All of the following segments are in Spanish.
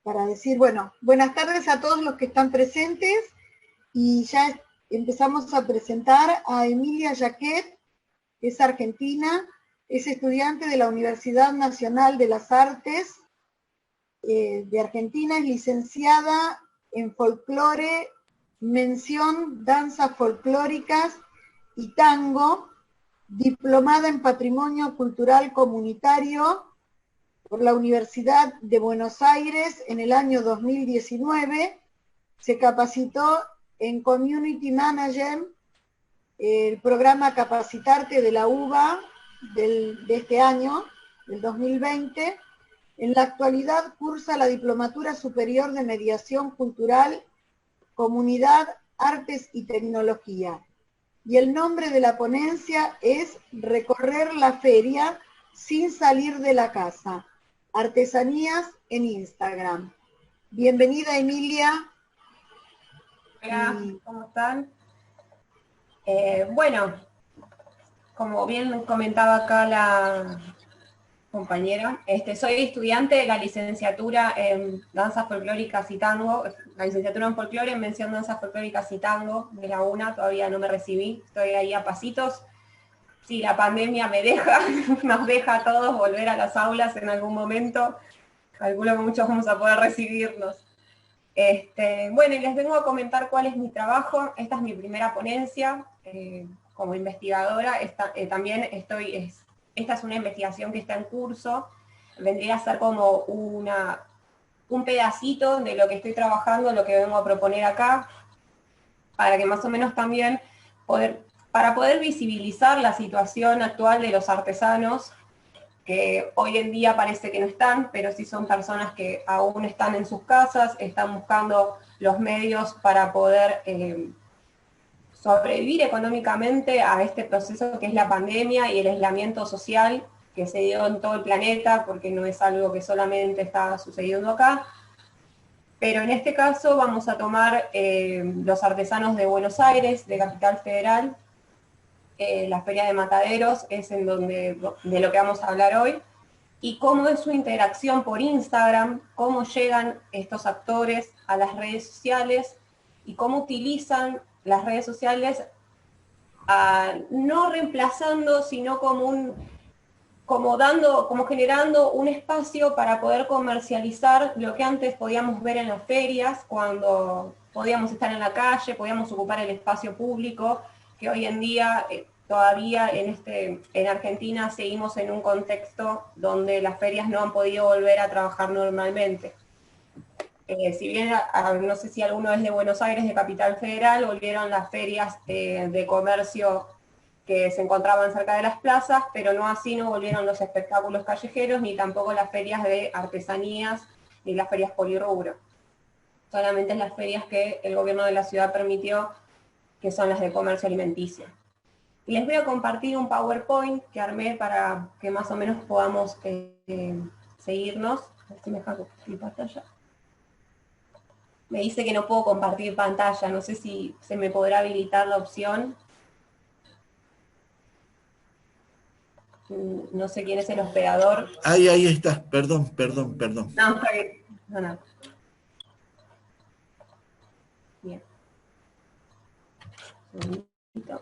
para decir, bueno, buenas tardes a todos los que están presentes y ya empezamos a presentar a Emilia Jaquet, que es argentina, es estudiante de la Universidad Nacional de las Artes de Argentina, es licenciada en folclore, mención danzas folclóricas y tango, diplomada en Patrimonio Cultural Comunitario por la Universidad de Buenos Aires en el año 2019, se capacitó en Community Management, el programa Capacitarte de la UBA de este año, del 2020. En la actualidad cursa la Diplomatura Superior de Mediación Cultural, Comunidad, Artes y Tecnología. Y el nombre de la ponencia es Recorrer la feria sin salir de la casa. Artesanías en Instagram. Bienvenida, Emilia. Hola, ¿cómo están? Bueno, como bien comentaba acá la compañera, soy estudiante de la licenciatura en danzas folclóricas y tango, la licenciatura en folclore, en mención danzas folclóricas y tango de la UNA, todavía no me recibí, estoy ahí a pasitos. Si la pandemia me deja, nos deja a todos volver a las aulas en algún momento, calculo que muchos vamos a poder recibirnos. Bueno, y les vengo a comentar cuál es mi trabajo. Esta es mi primera ponencia como investigadora. Esta es una investigación que está en curso. Vendría a ser como un pedacito de lo que estoy trabajando, lo que vengo a proponer acá, para que más o menos también para poder visibilizar la situación actual de los artesanos, que hoy en día parece que no están, pero sí son personas que aún están en sus casas, están buscando los medios para poder sobrevivir económicamente a este proceso que es la pandemia y el aislamiento social que se dio en todo el planeta, porque no es algo que solamente está sucediendo acá. Pero en este caso vamos a tomar los artesanos de Buenos Aires, de Capital Federal. La Feria de Mataderos es de lo que vamos a hablar hoy, y cómo es su interacción por Instagram, cómo llegan estos actores a las redes sociales y cómo utilizan las redes sociales no reemplazando, sino como generando un espacio para poder comercializar lo que antes podíamos ver en las ferias, cuando podíamos estar en la calle, podíamos ocupar el espacio público, que hoy en día todavía en Argentina seguimos en un contexto donde las ferias no han podido volver a trabajar normalmente. Si bien, no sé si alguno es de Buenos Aires, de Capital Federal, volvieron las ferias de comercio que se encontraban cerca de las plazas, pero no volvieron los espectáculos callejeros, ni tampoco las ferias de artesanías, ni las ferias polirrubro. Solamente las ferias que el gobierno de la ciudad permitió, que son las de comercio alimenticio. Les voy a compartir un PowerPoint que armé para que más o menos podamos seguirnos. A ver si me deja compartir pantalla. Me dice que no puedo compartir pantalla, no sé si se me podrá habilitar la opción. No sé quién es el hospedador. Ahí está, perdón. No, está bien. No. Bien. Un segundito.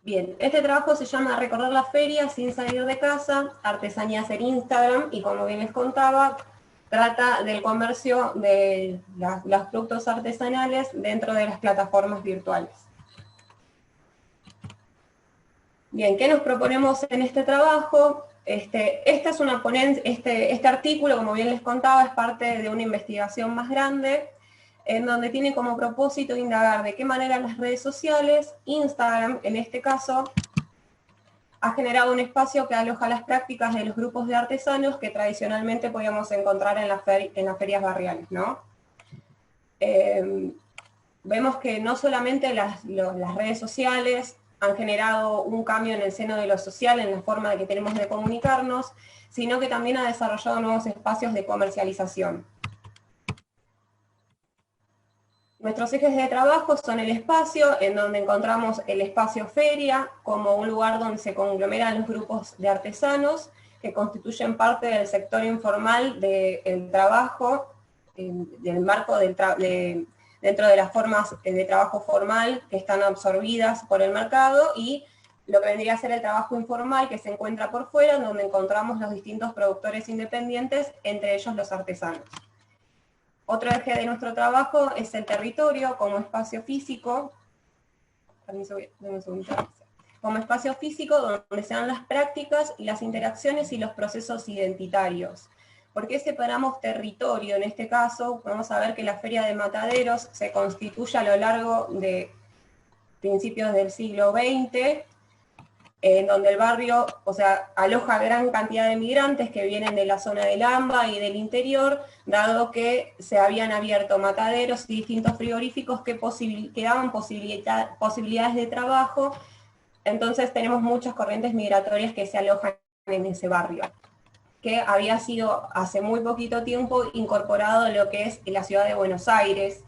Bien, este trabajo se llama Recorrer la feria sin salir de casa, artesanías en Instagram, y como bien les contaba, trata del comercio de los productos artesanales dentro de las plataformas virtuales. Bien, ¿qué nos proponemos en este trabajo? Esta es una ponencia, este artículo, como bien les contaba, es parte de una investigación más grande, en donde tiene como propósito indagar de qué manera las redes sociales, Instagram en este caso, ha generado un espacio que aloja las prácticas de los grupos de artesanos que tradicionalmente podíamos encontrar en las ferias barriales, ¿no? Vemos que no solamente las redes sociales han generado un cambio en el seno de lo social, en la forma de que tenemos de comunicarnos, sino que también ha desarrollado nuevos espacios de comercialización. Nuestros ejes de trabajo son el espacio, en donde encontramos el espacio feria, como un lugar donde se conglomeran los grupos de artesanos, que constituyen parte del sector informal del trabajo, del marco dentro de las formas de trabajo formal que están absorbidas por el mercado, y lo que vendría a ser el trabajo informal que se encuentra por fuera, donde encontramos los distintos productores independientes, entre ellos los artesanos. Otro eje de nuestro trabajo es el territorio como espacio físico, como espacio físico donde se dan las prácticas y las interacciones y los procesos identitarios. ¿Por qué separamos territorio? En este caso, vamos a ver que la Feria de Mataderos se constituye a lo largo de principios del siglo XX, en donde el barrio, aloja gran cantidad de migrantes que vienen de la zona del AMBA y del interior, dado que se habían abierto mataderos y distintos frigoríficos que daban posibilidades de trabajo. Entonces tenemos muchas corrientes migratorias que se alojan en ese barrio, que había sido hace muy poquito tiempo incorporado a lo que es la ciudad de Buenos Aires.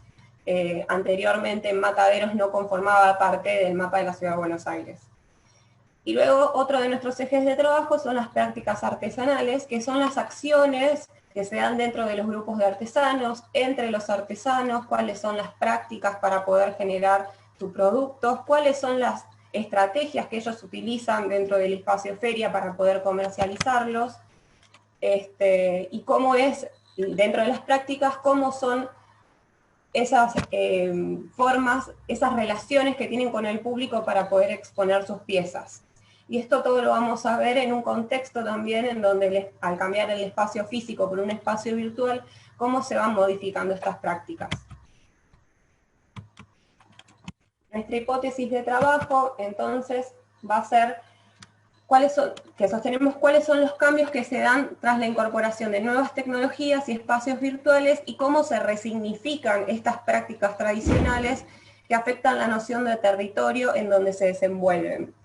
Anteriormente Mataderos no conformaba parte del mapa de la ciudad de Buenos Aires. Y luego otro de nuestros ejes de trabajo son las prácticas artesanales, que son las acciones que se dan dentro de los grupos de artesanos, entre los artesanos, cuáles son las prácticas para poder generar sus productos, cuáles son las estrategias que ellos utilizan dentro del espacio feria para poder comercializarlos, y cómo es, dentro de las prácticas, cómo son esas formas, esas relaciones que tienen con el público para poder exponer sus piezas. Y esto todo lo vamos a ver en un contexto también en donde al cambiar el espacio físico por un espacio virtual, cómo se van modificando estas prácticas. Nuestra hipótesis de trabajo, entonces, va a ser sostenemos cuáles son los cambios que se dan tras la incorporación de nuevas tecnologías y espacios virtuales y cómo se resignifican estas prácticas tradicionales que afectan la noción de territorio en donde se desenvuelven.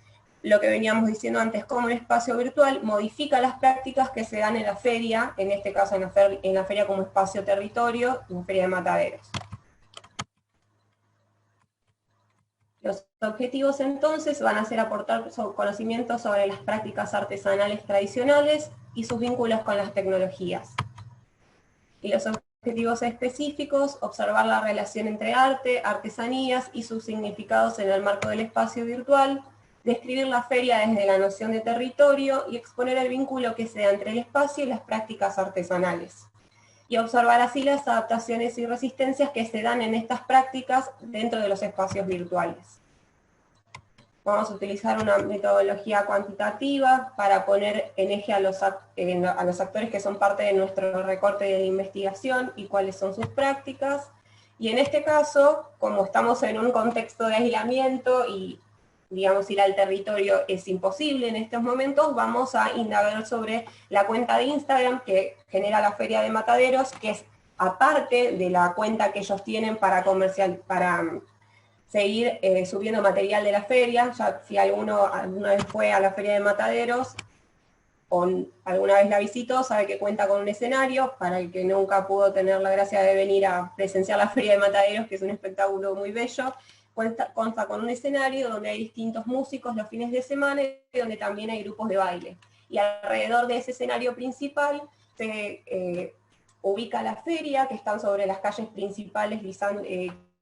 Lo que veníamos diciendo antes, cómo un espacio virtual modifica las prácticas que se dan en la feria, en este caso en la feria como espacio territorio, en Feria de Mataderos. Los objetivos entonces van a ser aportar conocimientos sobre las prácticas artesanales tradicionales y sus vínculos con las tecnologías. Y los objetivos específicos, observar la relación entre arte, artesanías y sus significados en el marco del espacio virtual, describir la feria desde la noción de territorio y exponer el vínculo que se da entre el espacio y las prácticas artesanales. Y observar así las adaptaciones y resistencias que se dan en estas prácticas dentro de los espacios virtuales. Vamos a utilizar una metodología cuantitativa para poner en eje a los actores que son parte de nuestro recorte de la investigación y cuáles son sus prácticas. Y en este caso, como estamos en un contexto de aislamiento y digamos, ir al territorio es imposible en estos momentos, vamos a indagar sobre la cuenta de Instagram que genera la Feria de Mataderos, que es aparte de la cuenta que ellos tienen para seguir subiendo material de la feria. Ya si alguna vez fue a la Feria de Mataderos o alguna vez la visitó, sabe que cuenta con un escenario. Para el que nunca pudo tener la gracia de venir a presenciar la Feria de Mataderos, que es un espectáculo muy bello, consta con un escenario donde hay distintos músicos los fines de semana y donde también hay grupos de baile. Y alrededor de ese escenario principal se ubica la feria, que están sobre las calles principales,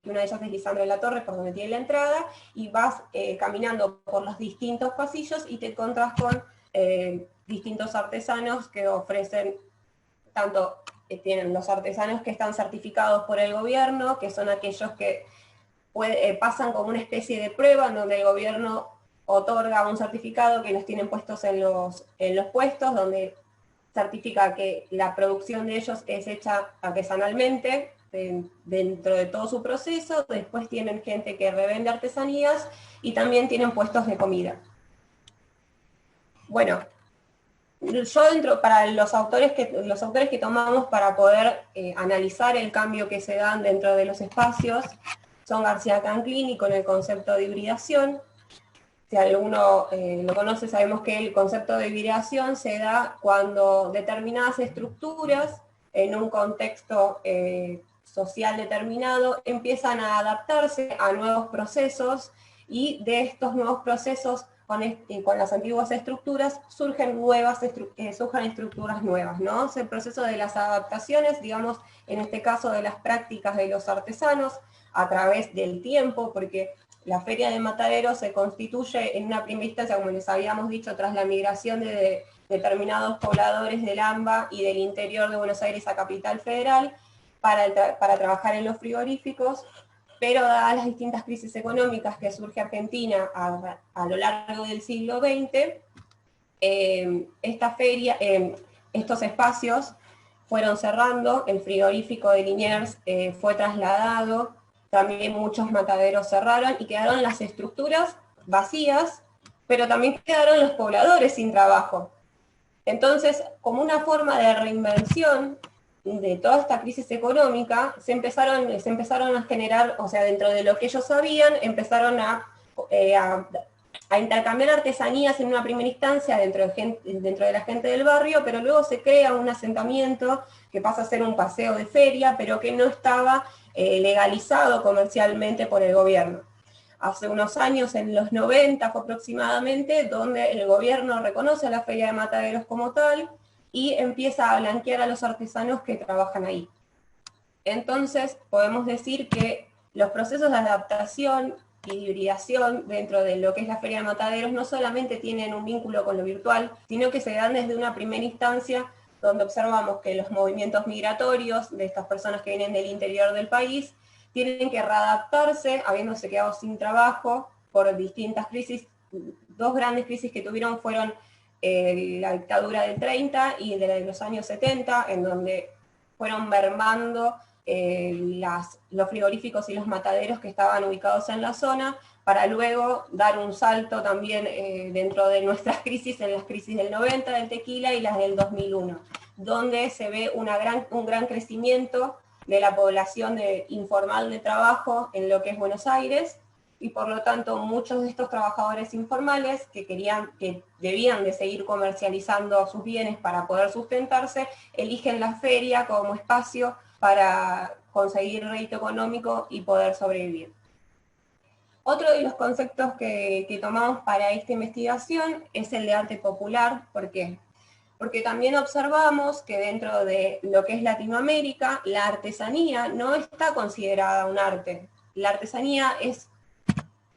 una de ellas es Lisandro de la Torre, por donde tiene la entrada, y vas caminando por los distintos pasillos y te encontrás con distintos artesanos que ofrecen, tienen los artesanos que están certificados por el gobierno, que son aquellos que pasan como una especie de prueba en donde el gobierno otorga un certificado que los tienen puestos en los puestos, donde certifica que la producción de ellos es hecha artesanalmente dentro de todo su proceso. Después tienen gente que revende artesanías y también tienen puestos de comida. Bueno, yo para los autores que tomamos para poder analizar el cambio que se dan dentro de los espacios son García Canclini con el concepto de hibridación, Si alguno lo conoce, sabemos que el concepto de hibridación se da cuando determinadas estructuras en un contexto social determinado empiezan a adaptarse a nuevos procesos, y de estos nuevos procesos con las antiguas estructuras surgen estructuras nuevas, ¿no? Es el proceso de las adaptaciones, digamos, en este caso de las prácticas de los artesanos a través del tiempo, porque la Feria de Mataderos se constituye en una primera instancia, como les habíamos dicho, tras la migración de determinados pobladores del AMBA y del interior de Buenos Aires a Capital Federal para trabajar en los frigoríficos, pero dadas las distintas crisis económicas que surge Argentina a lo largo del siglo XX, esta feria, estos espacios fueron cerrando, el frigorífico de Liniers fue trasladado, también muchos mataderos cerraron y quedaron las estructuras vacías, pero también quedaron los pobladores sin trabajo. Entonces, como una forma de reinvención de toda esta crisis económica, se empezaron a generar, o sea, dentro de lo que ellos sabían, empezaron a intercambiar artesanías en una primera instancia dentro de la gente del barrio, pero luego se crea un asentamiento que pasa a ser un paseo de feria, pero que no estaba legalizado comercialmente por el gobierno. Hace unos años, en los 90 aproximadamente, donde el gobierno reconoce a la Feria de Mataderos como tal y empieza a blanquear a los artesanos que trabajan ahí. Entonces, podemos decir que los procesos de adaptación y hibridación dentro de lo que es la Feria de Mataderos no solamente tienen un vínculo con lo virtual, sino que se dan desde una primera instancia donde observamos que los movimientos migratorios de estas personas que vienen del interior del país tienen que readaptarse, habiéndose quedado sin trabajo por distintas crisis. Dos grandes crisis que tuvieron fueron la dictadura del 30 y de los años 70, en donde fueron mermando los frigoríficos y los mataderos que estaban ubicados en la zona, para luego dar un salto también dentro de nuestras crisis, en las crisis del 90 del tequila y las del 2001, donde se ve un gran crecimiento de la población informal de trabajo en lo que es Buenos Aires, y por lo tanto muchos de estos trabajadores informales que debían de seguir comercializando sus bienes para poder sustentarse, eligen la feria como espacio para conseguir rédito económico y poder sobrevivir. Otro de los conceptos que tomamos para esta investigación es el de arte popular. ¿Por qué? Porque también observamos que dentro de lo que es Latinoamérica, la artesanía no está considerada un arte. La artesanía es,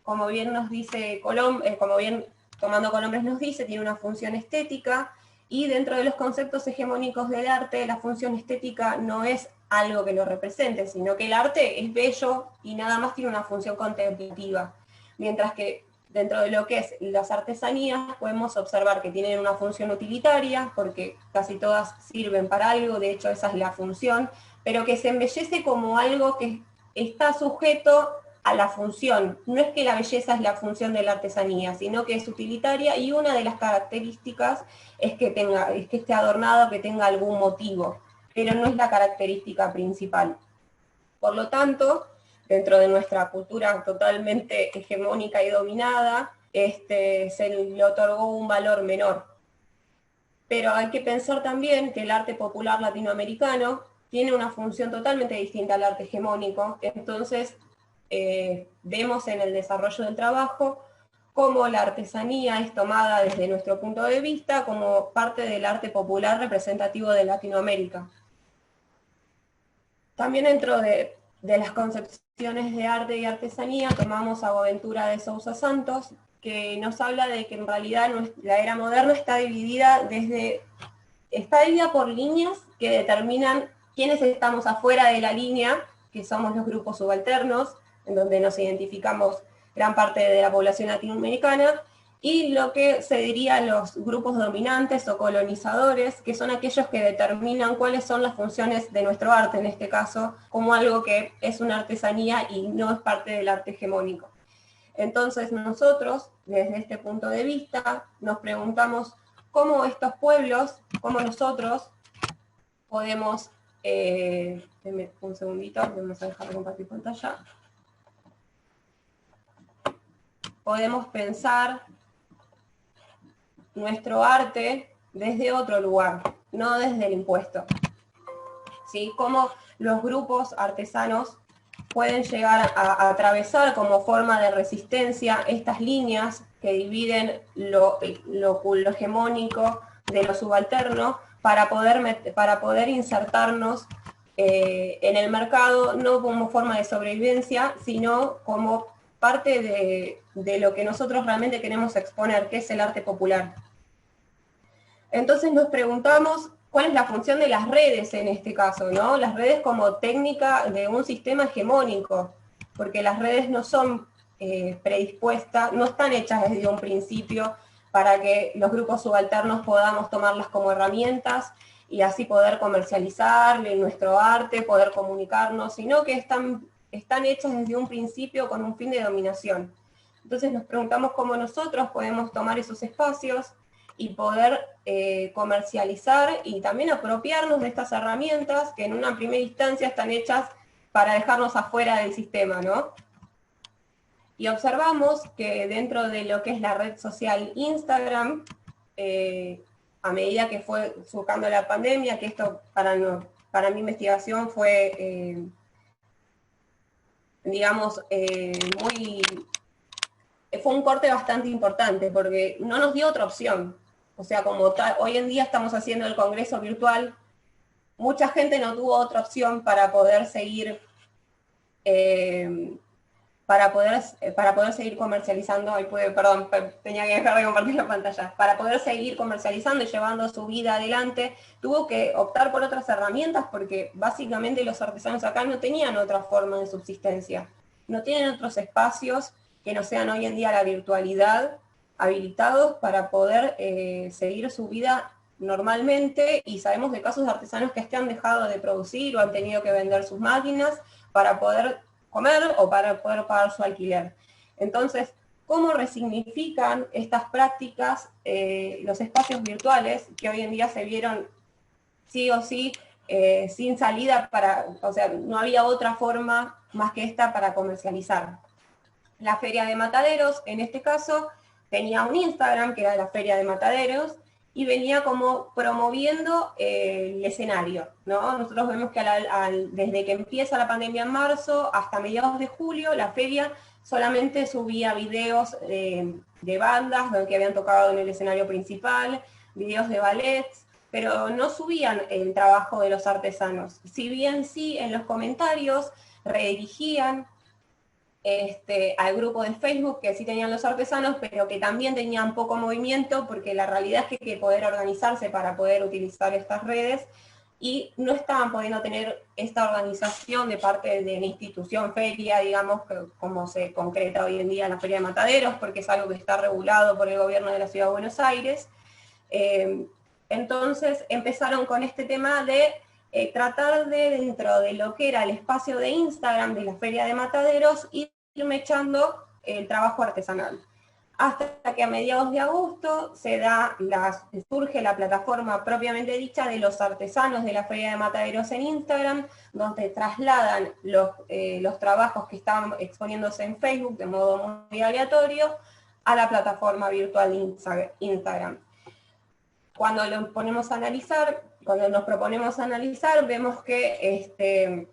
como bien nos dice como bien Tomando Colombres nos dice, tiene una función estética, y dentro de los conceptos hegemónicos del arte, la función estética no es algo que lo represente, sino que el arte es bello y nada más tiene una función contemplativa. Mientras que dentro de lo que es las artesanías podemos observar que tienen una función utilitaria, porque casi todas sirven para algo, de hecho esa es la función, pero que se embellece como algo que está sujeto a la función. No es que la belleza es la función de la artesanía, sino que es utilitaria, y una de las características es que esté adornado, que tenga algún motivo, pero no es la característica principal. Por lo tanto, dentro de nuestra cultura totalmente hegemónica y dominada, se le otorgó un valor menor. Pero hay que pensar también que el arte popular latinoamericano tiene una función totalmente distinta al arte hegemónico. Entonces, vemos en el desarrollo del trabajo cómo la artesanía es tomada desde nuestro punto de vista como parte del arte popular representativo de Latinoamérica. También dentro de las concepciones de arte y artesanía tomamos a Boaventura de Sousa Santos, que nos habla de que en realidad la era moderna está dividida por líneas que determinan quiénes estamos afuera de la línea, que somos los grupos subalternos, en donde nos identificamos gran parte de la población latinoamericana, y lo que se diría los grupos dominantes o colonizadores, que son aquellos que determinan cuáles son las funciones de nuestro arte, en este caso, como algo que es una artesanía y no es parte del arte hegemónico. Entonces nosotros, desde este punto de vista, nos preguntamos cómo estos pueblos, cómo nosotros podemos, denme un segundito, vamos a dejar de compartir pantalla. podemos pensar nuestro arte desde otro lugar, no desde el impuesto. ¿Sí? Cómo los grupos artesanos pueden llegar a atravesar como forma de resistencia estas líneas que dividen lo hegemónico de lo subalterno para poder insertarnos en el mercado, no como forma de sobrevivencia, sino como parte de lo que nosotros realmente queremos exponer, que es el arte popular. Entonces nos preguntamos cuál es la función de las redes en este caso, ¿no? Las redes como técnica de un sistema hegemónico, porque las redes no son predispuestas, no están hechas desde un principio para que los grupos subalternos podamos tomarlas como herramientas y así poder comercializar nuestro arte, poder comunicarnos, sino que están hechas desde un principio con un fin de dominación. Entonces nos preguntamos cómo nosotros podemos tomar esos espacios y poder comercializar y también apropiarnos de estas herramientas que en una primera instancia están hechas para dejarnos afuera del sistema, ¿no? Y observamos que dentro de lo que es la red social Instagram, a medida que fue surcando la pandemia, que esto para mi investigación fue, digamos, fue un corte bastante importante, porque no nos dio otra opción. O sea, como hoy en día estamos haciendo el congreso virtual, mucha gente no tuvo otra opción para poder seguir seguir comercializando, perdón, tenía que dejar de compartir la pantalla, para poder seguir comercializando y llevando su vida adelante, tuvo que optar por otras herramientas porque básicamente los artesanos acá no tenían otra forma de subsistencia, no tienen otros espacios que no sean hoy en día la virtualidad habilitados para poder seguir su vida normalmente, y sabemos de casos de artesanos que han dejado de producir o han tenido que vender sus máquinas para poder comer o para poder pagar su alquiler. Entonces, ¿cómo resignifican estas prácticas los espacios virtuales que hoy en día se vieron sí o sí sin salida o sea, no había otra forma más que esta para comercializar? La Feria de Mataderos, en este caso, tenía un Instagram que era la Feria de Mataderos, y venía como promoviendo el escenario, ¿no? Nosotros vemos que desde que empieza la pandemia en marzo hasta mediados de julio, la feria solamente subía videos de bandas que habían tocado en el escenario principal, videos de ballets, pero no subían el trabajo de los artesanos. Si bien sí, en los comentarios redirigían al grupo de Facebook que sí tenían los artesanos, pero que también tenían poco movimiento, porque la realidad es que hay que poder organizarse para poder utilizar estas redes, y no estaban pudiendo tener esta organización de parte de la institución feria, digamos, como se concreta hoy en día en la Feria de Mataderos, porque es algo que está regulado por el gobierno de la Ciudad de Buenos Aires. Entonces empezaron con este tema de tratar de, dentro de lo que era el espacio de Instagram de la Feria de Mataderos, ir echando el trabajo artesanal. Hasta que a mediados de agosto surge la plataforma propiamente dicha de los artesanos de la Feria de Mataderos en Instagram, donde trasladan los trabajos que estaban exponiéndose en Facebook de modo muy aleatorio a la plataforma virtual de Instagram. Cuando nos proponemos analizar, vemos que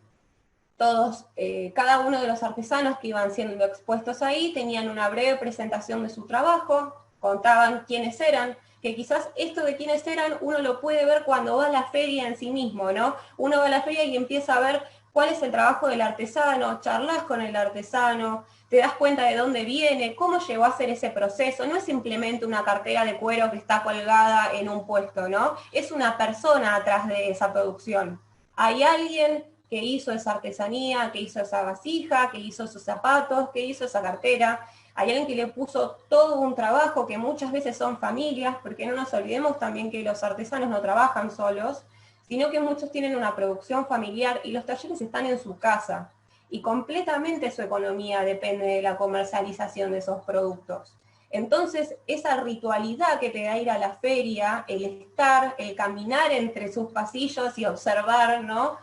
cada uno de los artesanos que iban siendo expuestos ahí tenían una breve presentación de su trabajo, contaban quiénes eran, que quizás esto de quiénes eran uno lo puede ver cuando va a la feria en sí mismo, ¿no? Uno va a la feria y empieza a ver cuál es el trabajo del artesano, charlas con el artesano, te das cuenta de dónde viene, cómo llegó a hacer ese proceso. No es simplemente una cartera de cuero que está colgada en un puesto, ¿no? Es una persona atrás de esa producción. Hay alguien que hizo esa artesanía, que hizo esa vasija, que hizo esos zapatos, que hizo esa cartera. Hay alguien que le puso todo un trabajo, que muchas veces son familias, porque no nos olvidemos también que los artesanos no trabajan solos, sino que muchos tienen una producción familiar y los talleres están en su casa. Y completamente su economía depende de la comercialización de esos productos. Entonces, esa ritualidad que te da ir a la feria, el estar, el caminar entre sus pasillos y observar, ¿no?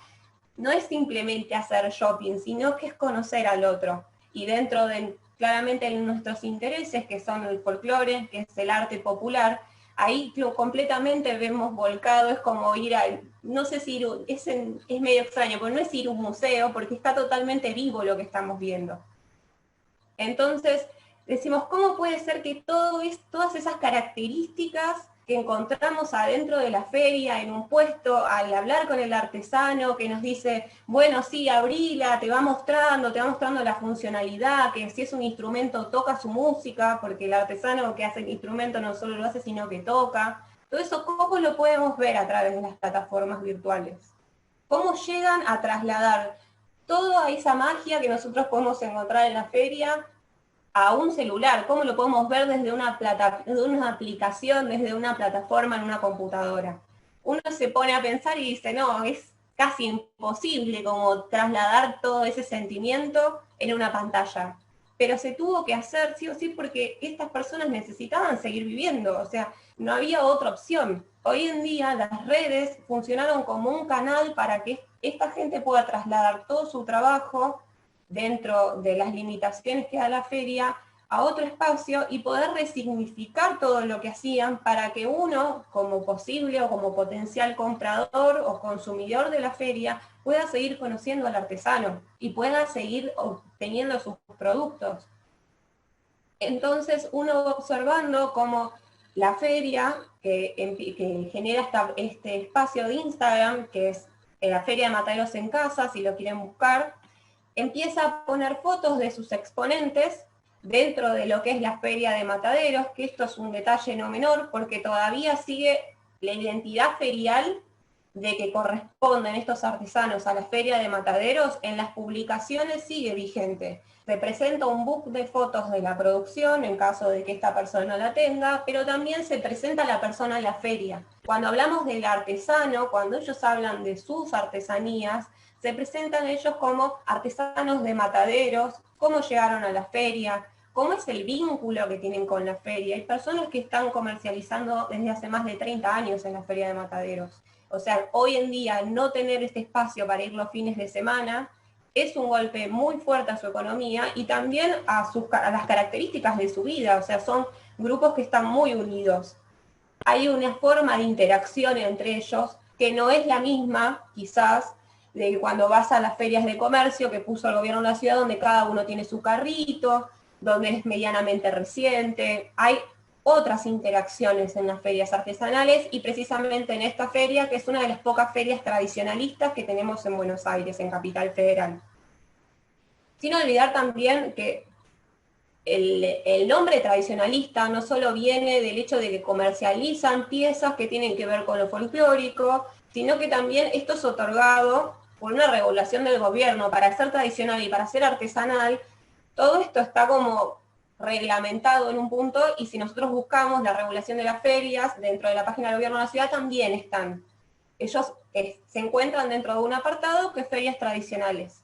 No es simplemente hacer shopping, sino que es conocer al otro. Y dentro de claramente en nuestros intereses, que son el folclore, que es el arte popular, ahí completamente vemos volcado, es como ir a, no sé si es medio extraño, pero no es ir a un museo, porque está totalmente vivo lo que estamos viendo. Entonces, decimos, ¿cómo puede ser que todas esas características que encontramos adentro de la feria, en un puesto, al hablar con el artesano, que nos dice, bueno, sí, abrila, te va mostrando la funcionalidad, que si es un instrumento toca su música, porque el artesano que hace el instrumento no solo lo hace, sino que toca. Todo eso, ¿cómo lo podemos ver a través de las plataformas virtuales? ¿Cómo llegan a trasladar toda esa magia que nosotros podemos encontrar en la feria a un celular? ¿Cómo lo podemos ver desde una aplicación, desde una plataforma en una computadora? Uno se pone a pensar y dice, no, es casi imposible como trasladar todo ese sentimiento en una pantalla. Pero se tuvo que hacer sí o sí porque estas personas necesitaban seguir viviendo, o sea, no había otra opción. Hoy en día las redes funcionaron como un canal para que esta gente pueda trasladar todo su trabajo dentro de las limitaciones que da la feria a otro espacio y poder resignificar todo lo que hacían para que uno, como posible o como potencial comprador o consumidor de la feria, pueda seguir conociendo al artesano y pueda seguir obteniendo sus productos. Entonces uno va observando cómo la feria, que genera este espacio de Instagram, que es la Feria de Mataderos en Casa, si lo quieren buscar, empieza a poner fotos de sus exponentes dentro de lo que es la Feria de Mataderos, que esto es un detalle no menor, porque todavía sigue la identidad ferial de que corresponden estos artesanos a la Feria de Mataderos, en las publicaciones sigue vigente. Se presenta un book de fotos de la producción, en caso de que esta persona la tenga, pero también se presenta la persona en la feria. Cuando hablamos del artesano, cuando ellos hablan de sus artesanías, se presentan ellos como artesanos de Mataderos, cómo llegaron a la feria, cómo es el vínculo que tienen con la feria. Hay personas que están comercializando desde hace más de 30 años en la Feria de Mataderos. O sea, hoy en día no tener este espacio para ir los fines de semana es un golpe muy fuerte a su economía y también a las características de su vida. O sea, son grupos que están muy unidos. Hay una forma de interacción entre ellos que no es la misma, quizás, de cuando vas a las ferias de comercio que puso el gobierno de la ciudad, donde cada uno tiene su carrito, donde es medianamente reciente. Hay otras interacciones en las ferias artesanales y precisamente en esta feria, que es una de las pocas ferias tradicionalistas que tenemos en Buenos Aires, en Capital Federal. Sin olvidar también que el nombre tradicionalista no solo viene del hecho de que comercializan piezas que tienen que ver con lo folclórico, sino que también esto es otorgado por una regulación del gobierno. Para ser tradicional y para ser artesanal, todo esto está como reglamentado en un punto, y si nosotros buscamos la regulación de las ferias dentro de la página del gobierno de la ciudad, también están. Ellos se encuentran dentro de un apartado que es ferias tradicionales.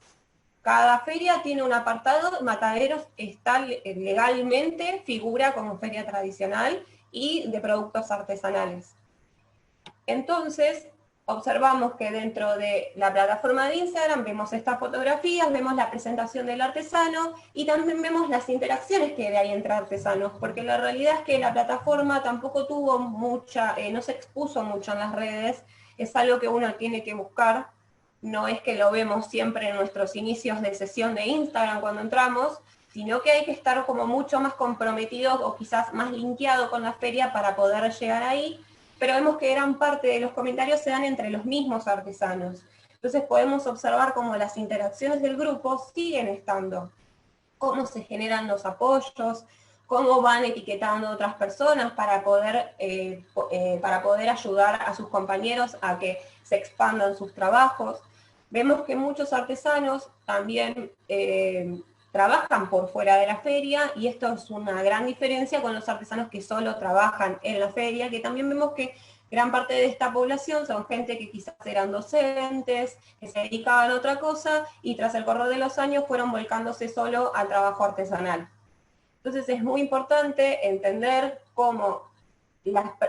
Cada feria tiene un apartado, Mataderos está legalmente, figura como feria tradicional y de productos artesanales. Entonces, observamos que dentro de la plataforma de Instagram vemos estas fotografías, vemos la presentación del artesano y también vemos las interacciones que hay entre artesanos, porque la realidad es que la plataforma tampoco tuvo mucha, no se expuso mucho en las redes, es algo que uno tiene que buscar, no es que lo vemos siempre en nuestros inicios de sesión de Instagram cuando entramos, sino que hay que estar como mucho más comprometido o quizás más linkeado con la feria para poder llegar ahí, pero vemos que gran parte de los comentarios se dan entre los mismos artesanos. Entonces podemos observar cómo las interacciones del grupo siguen estando, cómo se generan los apoyos, cómo van etiquetando a otras personas para poder ayudar a sus compañeros a que se expandan sus trabajos. Vemos que muchos artesanos también trabajan por fuera de la feria, y esto es una gran diferencia con los artesanos que solo trabajan en la feria, que también vemos que gran parte de esta población son gente que quizás eran docentes, que se dedicaban a otra cosa, y tras el correr de los años fueron volcándose solo al trabajo artesanal. Entonces es muy importante entender cómo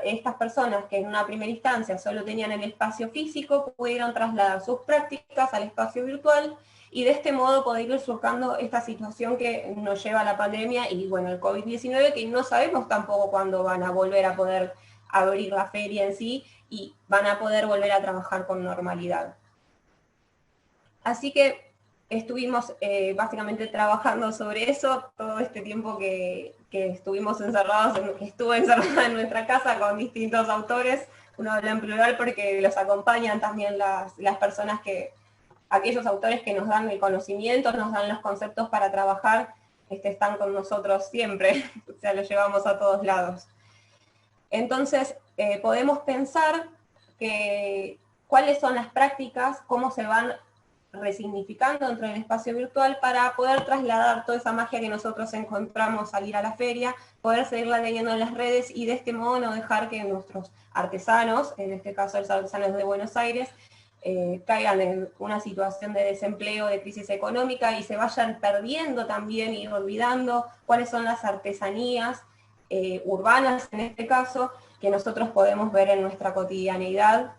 estas personas que en una primera instancia solo tenían el espacio físico pudieron trasladar sus prácticas al espacio virtual y de este modo poder ir surcando esta situación que nos lleva a la pandemia y bueno, el COVID-19, que no sabemos tampoco cuándo van a volver a poder abrir la feria en sí y van a poder volver a trabajar con normalidad. Así que estuvimos básicamente trabajando sobre eso todo este tiempo que estuvimos encerrados, que estuve encerrada en nuestra casa con distintos autores. Uno habla en plural porque los acompañan también las personas aquellos autores que nos dan el conocimiento, nos dan los conceptos para trabajar, están con nosotros siempre, o sea, los llevamos a todos lados. Entonces, podemos pensar cuáles son las prácticas, cómo se van resignificando dentro del espacio virtual para poder trasladar toda esa magia que nosotros encontramos al ir a la feria, poder seguirla leyendo en las redes y de este modo no dejar que nuestros artesanos, en este caso los artesanos de Buenos Aires, caigan en una situación de desempleo, de crisis económica y se vayan perdiendo también y olvidando cuáles son las artesanías urbanas, en este caso, que nosotros podemos ver en nuestra cotidianeidad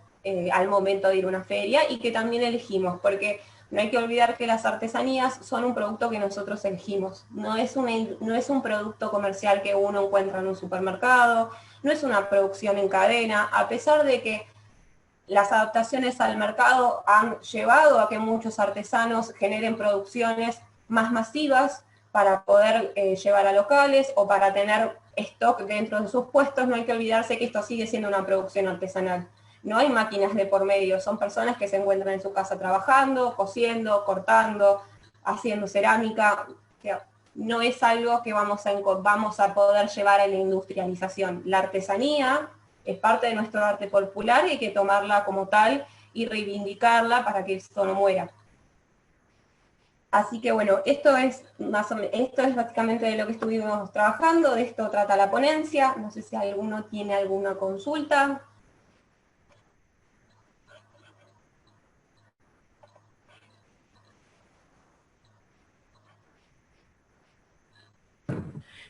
al momento de ir a una feria y que también elegimos, porque no hay que olvidar que las artesanías son un producto que nosotros elegimos, no es un producto comercial que uno encuentra en un supermercado, no es una producción en cadena, a pesar de que las adaptaciones al mercado han llevado a que muchos artesanos generen producciones más masivas para poder llevar a locales o para tener stock dentro de sus puestos. No hay que olvidarse que esto sigue siendo una producción artesanal. No hay máquinas de por medio, son personas que se encuentran en su casa trabajando, cosiendo, cortando, haciendo cerámica. No es algo que vamos a poder llevar a la industrialización. La artesanía es parte de nuestro arte popular y hay que tomarla como tal y reivindicarla para que esto no muera. Así que bueno, esto es básicamente de lo que estuvimos trabajando, de esto trata la ponencia. No sé si alguno tiene alguna consulta.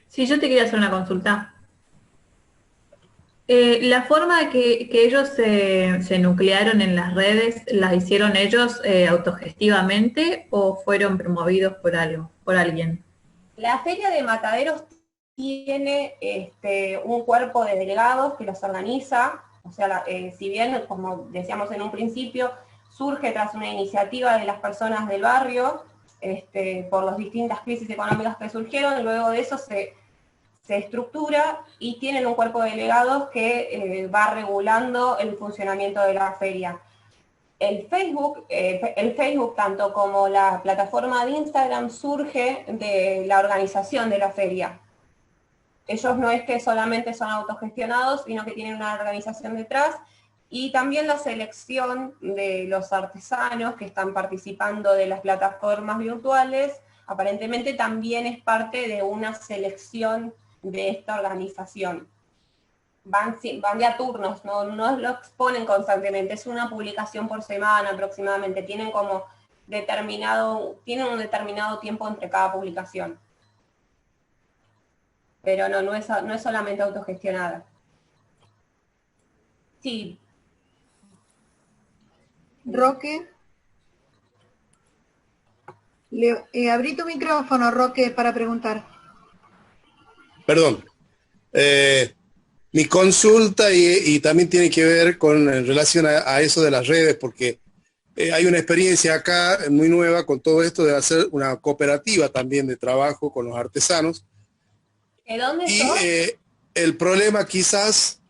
Sí, yo te quería hacer una consulta. La forma de que ellos se nuclearon en las redes, ¿las hicieron ellos autogestivamente o fueron promovidos por alguien? La Feria de Mataderos tiene un cuerpo de delegados que los organiza, o sea, si bien, como decíamos en un principio, surge tras una iniciativa de las personas del barrio, por las distintas crisis económicas que surgieron, luego de eso se estructura y tienen un cuerpo de delegados que va regulando el funcionamiento de la feria. El Facebook, tanto como la plataforma de Instagram, surge de la organización de la feria. Ellos no es que solamente son autogestionados, sino que tienen una organización detrás, y también la selección de los artesanos que están participando de las plataformas virtuales, aparentemente también es parte de una selección de esta organización. Van de a turnos, no lo exponen constantemente, es una publicación por semana aproximadamente, tienen un determinado tiempo entre cada publicación. Pero no es solamente autogestionada. Sí. Roque. Abrí tu micrófono, Roque, para preguntar. Perdón. Mi consulta y también tiene que ver en relación a eso de las redes, porque hay una experiencia acá muy nueva con todo esto de hacer una cooperativa también de trabajo con los artesanos. ¿De dónde sos? El problema quizás,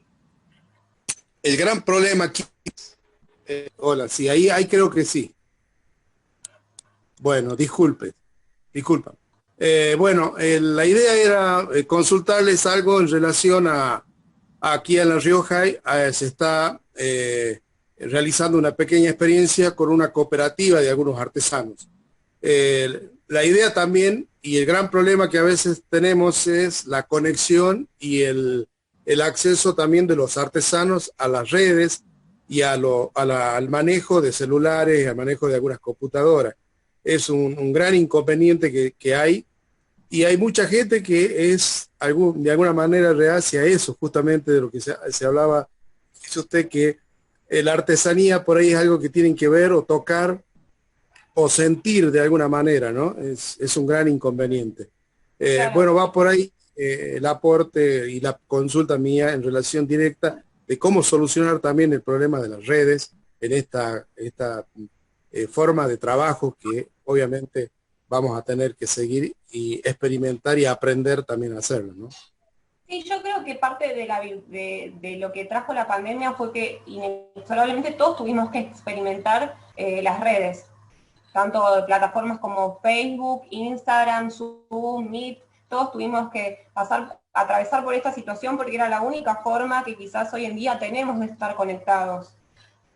el gran problema aquí, hola, sí, ahí creo que sí. Bueno, disculpa. La idea era consultarles algo en relación aquí en La Rioja. Se está realizando una pequeña experiencia con una cooperativa de algunos artesanos. La idea también, y el gran problema que a veces tenemos, es la conexión y el acceso también de los artesanos a las redes y al manejo de celulares, al manejo de algunas computadoras. Es un gran inconveniente que hay, y hay mucha gente que es de alguna manera reacia a eso, justamente de lo que se hablaba, dice usted, que la artesanía por ahí es algo que tienen que ver o tocar o sentir de alguna manera, ¿no? Es un gran inconveniente. Claro. Bueno, va por ahí el aporte y la consulta mía en relación directa de cómo solucionar también el problema de las redes en esta forma de trabajo que obviamente vamos a tener que seguir y experimentar y aprender también a hacerlo, ¿no? Sí, yo creo que parte de lo que trajo la pandemia fue que inexorablemente todos tuvimos que experimentar las redes, tanto de plataformas como Facebook, Instagram, Zoom, Meet, todos tuvimos que atravesar por esta situación porque era la única forma que quizás hoy en día tenemos de estar conectados.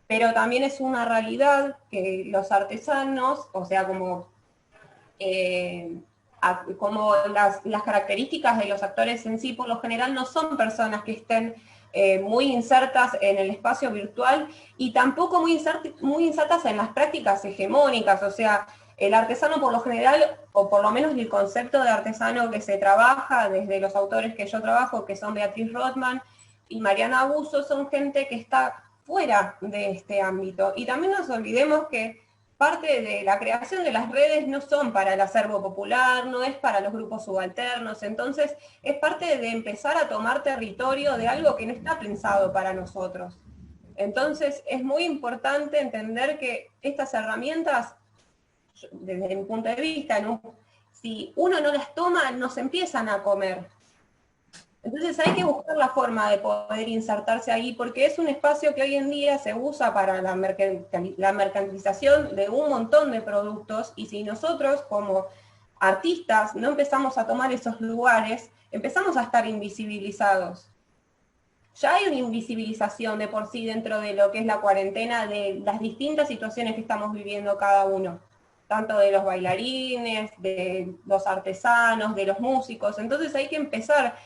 Pero también es una realidad que los artesanos, o sea, como las características de los actores en sí, por lo general no son personas que estén muy insertas en el espacio virtual y tampoco muy insertas en las prácticas hegemónicas. O sea, el artesano por lo general, o por lo menos el concepto de artesano que se trabaja desde los autores que yo trabajo, que son Beatriz Rothman y Mariana Abuso, son gente que está fuera de este ámbito. Y también nos olvidemos que parte de la creación de las redes no son para el acervo popular, no es para los grupos subalternos, entonces es parte de empezar a tomar territorio de algo que no está pensado para nosotros. Entonces es muy importante entender que estas herramientas, desde mi punto de vista, si uno no las toma, nos empiezan a comer. Entonces hay que buscar la forma de poder insertarse ahí, porque es un espacio que hoy en día se usa para la mercantilización de un montón de productos, y si nosotros como artistas no empezamos a tomar esos lugares, empezamos a estar invisibilizados. Ya hay una invisibilización de por sí dentro de lo que es la cuarentena, de las distintas situaciones que estamos viviendo cada uno, tanto de los bailarines, de los artesanos, de los músicos. Entonces hay que empezar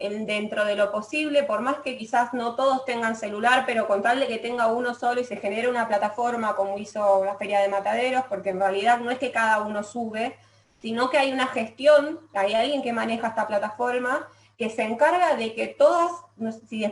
dentro de lo posible, por más que quizás no todos tengan celular, pero con tal de que tenga uno solo y se genere una plataforma como hizo la Feria de Mataderos, porque en realidad no es que cada uno sube, sino que hay una gestión, hay alguien que maneja esta plataforma, que se encarga de que todas, si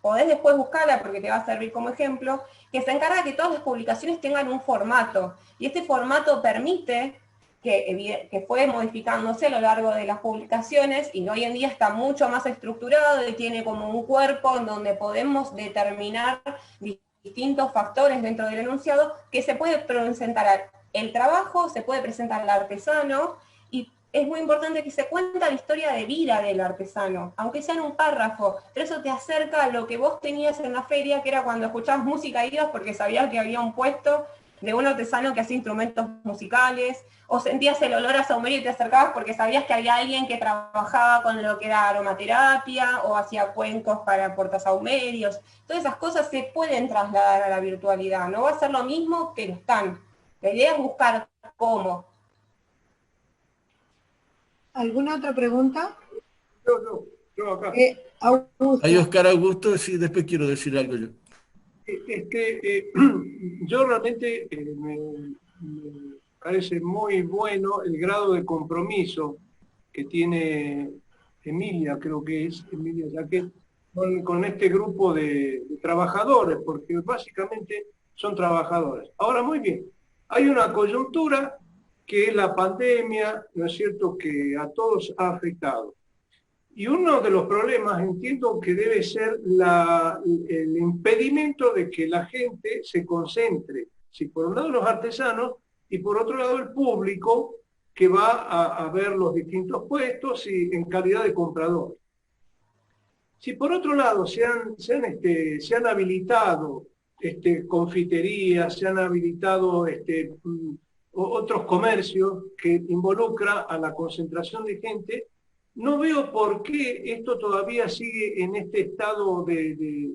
podés después buscarla porque te va a servir como ejemplo, que se encarga de que todas las publicaciones tengan un formato, y este formato permite que fue modificándose a lo largo de las publicaciones y hoy en día está mucho más estructurado y tiene como un cuerpo en donde podemos determinar distintos factores dentro del enunciado que se puede presentar el trabajo, se puede presentar al artesano, y es muy importante que se cuenta la historia de vida del artesano, aunque sea en un párrafo, pero eso te acerca a lo que vos tenías en la feria, que era cuando escuchabas música ibas porque sabías que había un puesto de un artesano que hacía instrumentos musicales, o sentías el olor a saumerio y te acercabas porque sabías que había alguien que trabajaba con lo que era aromaterapia, o hacía cuencos para portasaumerios. Todas esas cosas se pueden trasladar a la virtualidad, no va a ser lo mismo, pero están. La idea es buscar cómo. ¿Alguna otra pregunta? Yo acá. Augusto. Hay Oscar Augusto, sí, después quiero decir algo yo. Yo realmente me parece muy bueno el grado de compromiso que tiene Emilia, creo que es Emilia Jacquet, con este grupo de trabajadores, porque básicamente son trabajadores. Ahora, muy bien, hay una coyuntura que es la pandemia, ¿no es cierto?, que a todos ha afectado. Y uno de los problemas, entiendo que debe ser el impedimento de que la gente se concentre. Si por un lado los artesanos y por otro lado el público que va a ver los distintos puestos y en calidad de comprador. Si por otro lado se han habilitado confiterías, se han habilitado otros comercios que involucran a la concentración de gente, no veo por qué esto todavía sigue en este estado de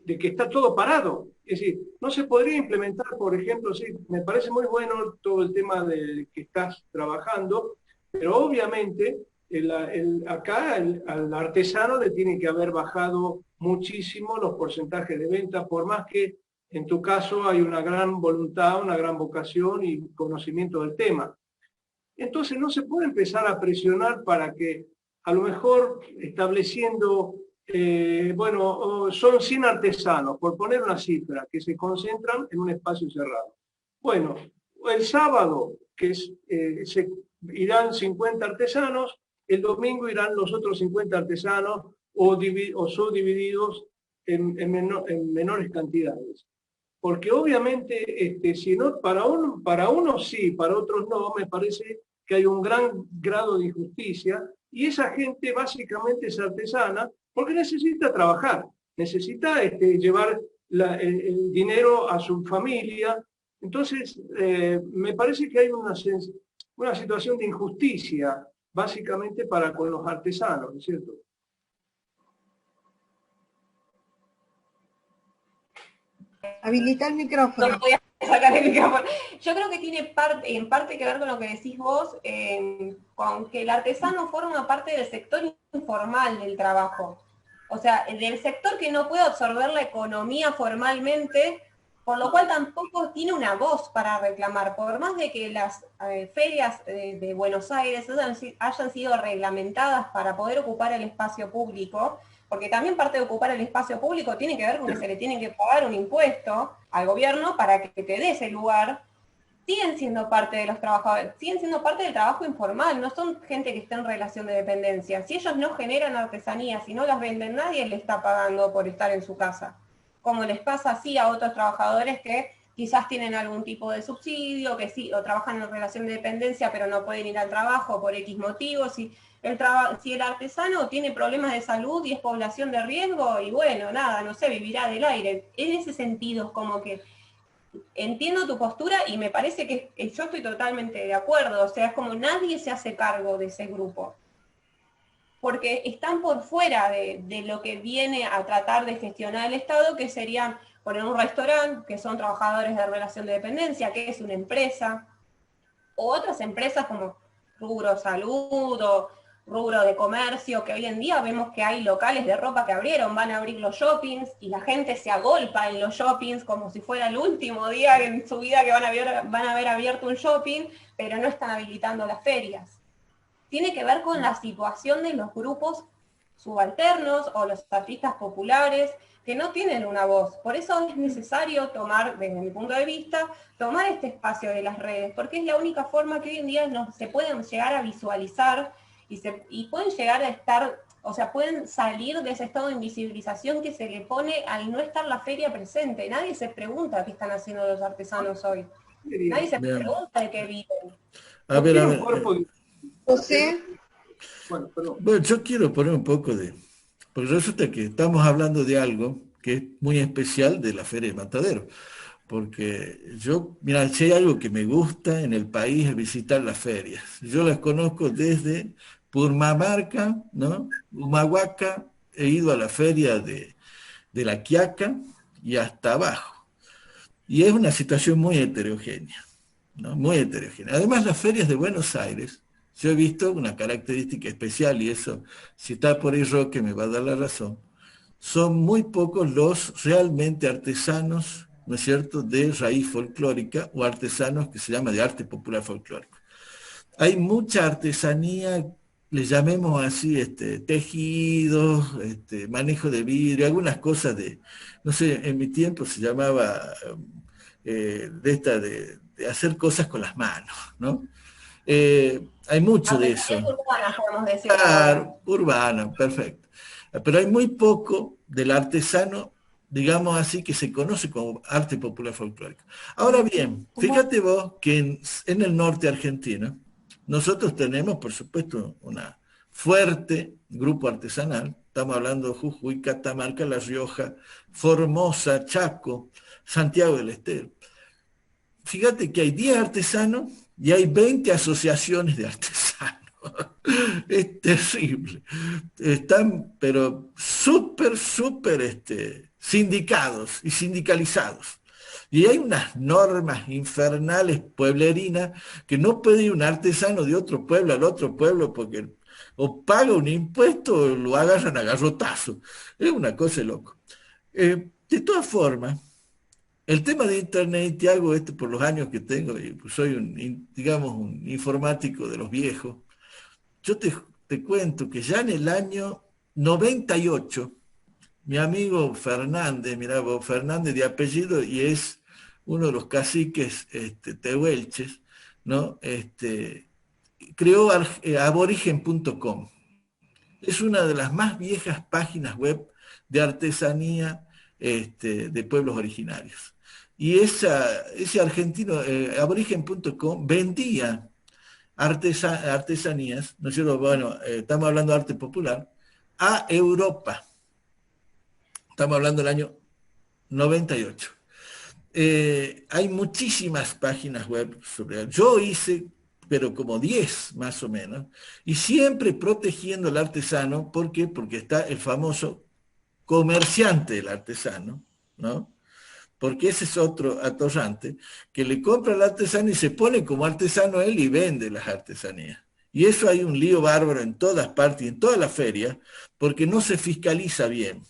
que está todo parado. Es decir, no se podría implementar, por ejemplo, sí, me parece muy bueno todo el tema del que estás trabajando, pero obviamente acá al artesano le tiene que haber bajado muchísimo los porcentajes de venta, por más que en tu caso hay una gran voluntad, una gran vocación y conocimiento del tema. Entonces no se puede empezar a presionar para que a lo mejor estableciendo, bueno, son 100 artesanos, por poner una cifra, que se concentran en un espacio cerrado. Bueno, el sábado se irán 50 artesanos, el domingo irán los otros 50 artesanos o subdivididos en menores cantidades. Porque obviamente, si no, para unos sí, para otros no, me parece que hay un gran grado de injusticia y esa gente básicamente es artesana porque necesita trabajar, necesita llevar el dinero a su familia. Entonces, me parece que hay una situación de injusticia básicamente para con los artesanos, ¿no es cierto? Habilita el micrófono. No voy a sacar el micrófono. Yo creo que tiene en parte que ver con lo que decís vos, con que el artesano forma parte del sector informal del trabajo. O sea, del sector que no puede absorber la economía formalmente, por lo cual tampoco tiene una voz para reclamar. Por más de que las ferias de Buenos Aires hayan sido reglamentadas para poder ocupar el espacio público, porque también parte de ocupar el espacio público tiene que ver con que se le tiene que pagar un impuesto al gobierno para que te dé ese lugar, siguen siendo parte de los trabajadores, siguen siendo parte del trabajo informal, no son gente que está en relación de dependencia. Si ellos no generan artesanías, si no las venden, nadie le está pagando por estar en su casa. Como les pasa así a otros trabajadores que quizás tienen algún tipo de subsidio, que sí, o trabajan en relación de dependencia, pero no pueden ir al trabajo por X motivos. Si el artesano tiene problemas de salud y es población de riesgo, y bueno, nada, no sé, vivirá del aire. En ese sentido es como que entiendo tu postura y me parece que yo estoy totalmente de acuerdo. O sea, es como nadie se hace cargo de ese grupo, porque están por fuera de lo que viene a tratar de gestionar el Estado, que serían poner un restaurante, que son trabajadores de relación de dependencia, que es una empresa, o otras empresas como rubro salud o rubro de comercio, que hoy en día vemos que hay locales de ropa que abrieron, van a abrir los shoppings y la gente se agolpa en los shoppings como si fuera el último día en su vida que van a haber abierto un shopping, pero no están habilitando las ferias. Tiene que ver con la situación de los grupos subalternos o los artistas populares que no tienen una voz. Por eso es necesario tomar, desde mi punto de vista, tomar este espacio de las redes, porque es la única forma que hoy en día se pueden llegar a visualizar y pueden llegar a estar, o sea, pueden salir de ese estado de invisibilización que se le pone al no estar la feria presente. Nadie se pregunta qué están haciendo los artesanos hoy. Nadie se pregunta de qué viven. A ver. José. Bueno, yo quiero poner un poco porque resulta que estamos hablando de algo que es muy especial de la Feria de Matadero. Porque mira, si hay algo que me gusta en el país es visitar las ferias. Yo las conozco desde Purmamarca, ¿no? Humahuaca, he ido a la feria de La Quiaca y hasta abajo. Y es una situación muy heterogénea, ¿no? Muy heterogénea. Además, las ferias de Buenos Aires, yo he visto una característica especial, y eso, si está por ahí Roque me va a dar la razón, son muy pocos los realmente artesanos, ¿no es cierto?, de raíz folclórica o artesanos que se llama de arte popular folclórico. Hay mucha artesanía, le llamemos así, tejidos, manejo de vidrio, algunas cosas no sé, en mi tiempo se llamaba de hacer cosas con las manos, ¿no? Hay mucho de eso. Urbana, podemos decir. Claro, urbana, perfecto. Pero hay muy poco del artesano, digamos así, que se conoce como arte popular folclórico. Ahora bien, fíjate vos que en el norte argentino, nosotros tenemos, por supuesto, una fuerte grupo artesanal. Estamos hablando de Jujuy, Catamarca, La Rioja, Formosa, Chaco, Santiago del Estero. Fíjate que hay 10 artesanos y hay 20 asociaciones de artesanos. Es terrible. Están, pero súper sindicados y sindicalizados. Y hay unas normas infernales pueblerinas que no puede ir un artesano de otro pueblo al otro pueblo porque o paga un impuesto o lo agarran a garrotazo. Es una cosa de loco. De todas formas, El tema de Internet, Tiago, por los años que tengo, y pues soy digamos, un informático de los viejos, yo te cuento que ya en el año 98, mi amigo Fernández, mirá vos, Fernández de apellido, y es uno de los caciques tehuelches, ¿no? Creó aborigen.com. Es una de las más viejas páginas web de artesanía de pueblos originarios. Y ese argentino, aborigen.com, vendía artesanías, ¿no es cierto? Bueno, estamos hablando de arte popular, a Europa. Estamos hablando del año 98. Hay muchísimas páginas web sobre... Yo hice, pero como 10 más o menos, y siempre protegiendo al artesano. ¿Por qué? Porque está el famoso comerciante del artesano, ¿no? Porque ese es otro atorrante, que le compra al artesano y se pone como artesano él y vende las artesanías. Y eso hay un lío bárbaro en todas partes y en todas las ferias, porque no se fiscaliza bien,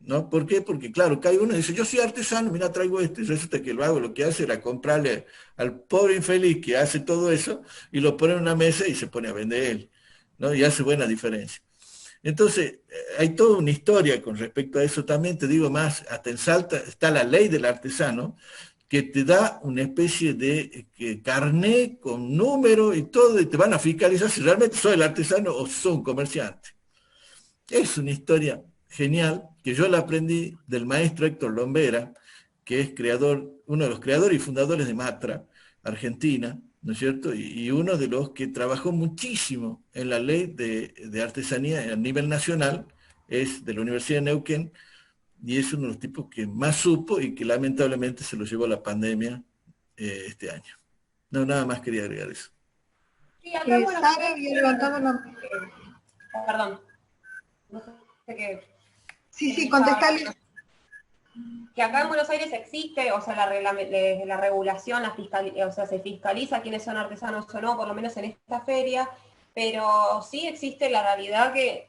¿no? ¿Por qué? Porque claro, cae uno y dice, yo soy artesano, mira, traigo esto, y resulta que el vago lo que hace era comprarle al pobre infeliz que hace todo eso, y lo pone en una mesa y se pone a vender él, ¿no? Y hace buena diferencia. Entonces, hay toda una historia con respecto a eso también, te digo más, hasta en Salta está la ley del artesano, que te da una especie de carné con número y todo, y te van a fiscalizar si realmente soy el artesano o soy un comerciante. Es una historia genial, que yo la aprendí del maestro Héctor Lombera, que es uno de los creadores y fundadores de Matra, Argentina, ¿no es cierto? Y uno de los que trabajó muchísimo en la ley de artesanía a nivel nacional, es de la Universidad de Neuquén, y es uno de los tipos que más supo y que lamentablemente se lo llevó la pandemia este año. No, nada más quería agregar eso. Sí, acá en Buenos Sara Aires, había levantado una... perdón, no sé qué. Sí, contestale. Que acá en Buenos Aires existe, o sea, la regulación, o sea, se fiscaliza quiénes son artesanos o no, por lo menos en esta feria, pero sí existe la realidad que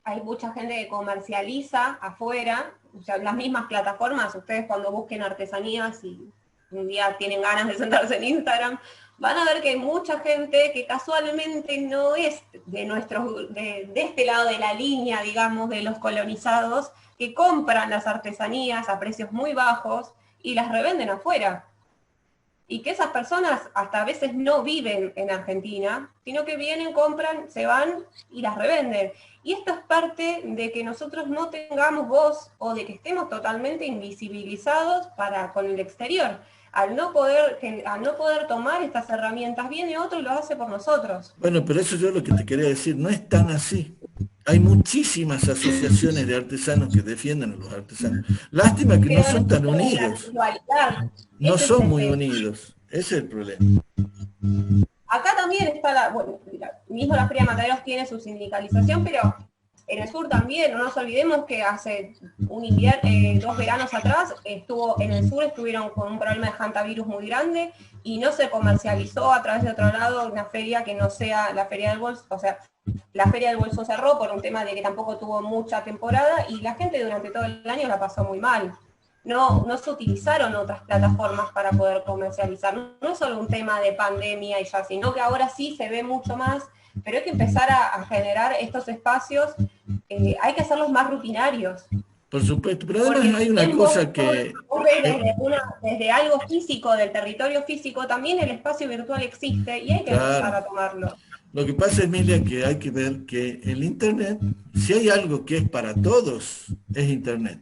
hay mucha gente que comercializa afuera, o sea, las mismas plataformas, ustedes cuando busquen artesanías y un día tienen ganas de sentarse en Instagram, van a ver que hay mucha gente que casualmente no es de este lado de la línea, digamos, de los colonizados, que compran las artesanías a precios muy bajos y las revenden afuera. Y que esas personas hasta a veces no viven en Argentina, sino que vienen, compran, se van y las revenden. Y esto es parte de que nosotros no tengamos voz o de que estemos totalmente invisibilizados con el exterior. Al no poder tomar estas herramientas, viene otro y lo hace por nosotros. Bueno, pero eso yo lo que te quería decir, no es tan así. Hay muchísimas asociaciones de artesanos que defienden a los artesanos. Lástima que no son tan unidos. No son muy unidos. Ese es el problema. Acá también está mismo la Feria de Mataderos tiene su sindicalización, pero en el sur también, no nos olvidemos que hace 2 veranos atrás en el sur estuvieron con un problema de hantavirus muy grande y no se comercializó a través de otro lado una feria que no sea la Feria del Bolso, o sea, la Feria del Bolso cerró por un tema de que tampoco tuvo mucha temporada y la gente durante todo el año la pasó muy mal. No se utilizaron otras plataformas para poder comercializar. No es solo un tema de pandemia y ya, sino que ahora sí se ve mucho más, pero hay que empezar a generar estos espacios, hay que hacerlos más rutinarios. Por supuesto, pero además hay una cosa que... Desde algo físico, del territorio físico, también el espacio virtual existe y hay que empezar a tomarlo. Lo que pasa, Emilia, que hay que ver que el Internet, si hay algo que es para todos, es Internet.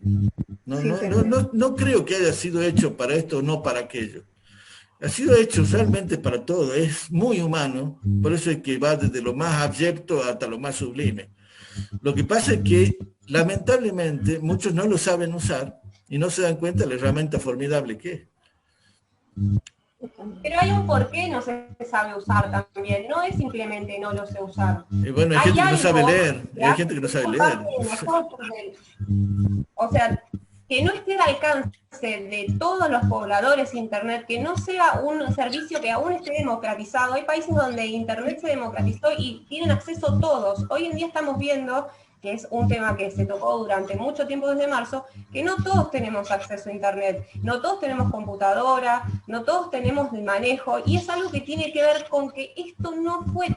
No creo que haya sido hecho para esto o no para aquello. Ha sido hecho realmente para todo, es muy humano, por eso es que va desde lo más abyecto hasta lo más sublime. Lo que pasa es que, lamentablemente, muchos no lo saben usar y no se dan cuenta de la herramienta formidable que es. Pero hay un porqué no se sabe usar también, no es simplemente no lo sé usar. Bueno, hay gente que no sabe leer, hay gente que no sabe leer. O sea, que no esté al alcance de todos los pobladores Internet, que no sea un servicio que aún esté democratizado. Hay países donde Internet se democratizó y tienen acceso todos. Hoy en día estamos viendo que es un tema que se tocó durante mucho tiempo desde marzo, que no todos tenemos acceso a internet, no todos tenemos computadora, no todos tenemos el manejo, y es algo que tiene que ver con que esto no fue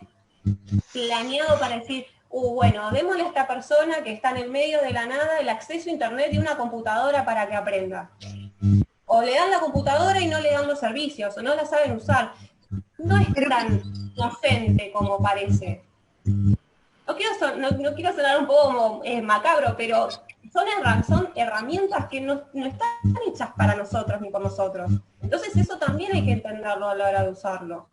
planeado para decir, bueno, démosle a esta persona que está en el medio de la nada el acceso a internet y una computadora para que aprenda. O le dan la computadora y no le dan los servicios, o no la saben usar. No es tan inocente como parece. No quiero sonar un poco como macabro, pero son herramientas que no están hechas para nosotros ni por nosotros. Entonces eso también hay que entenderlo a la hora de usarlo.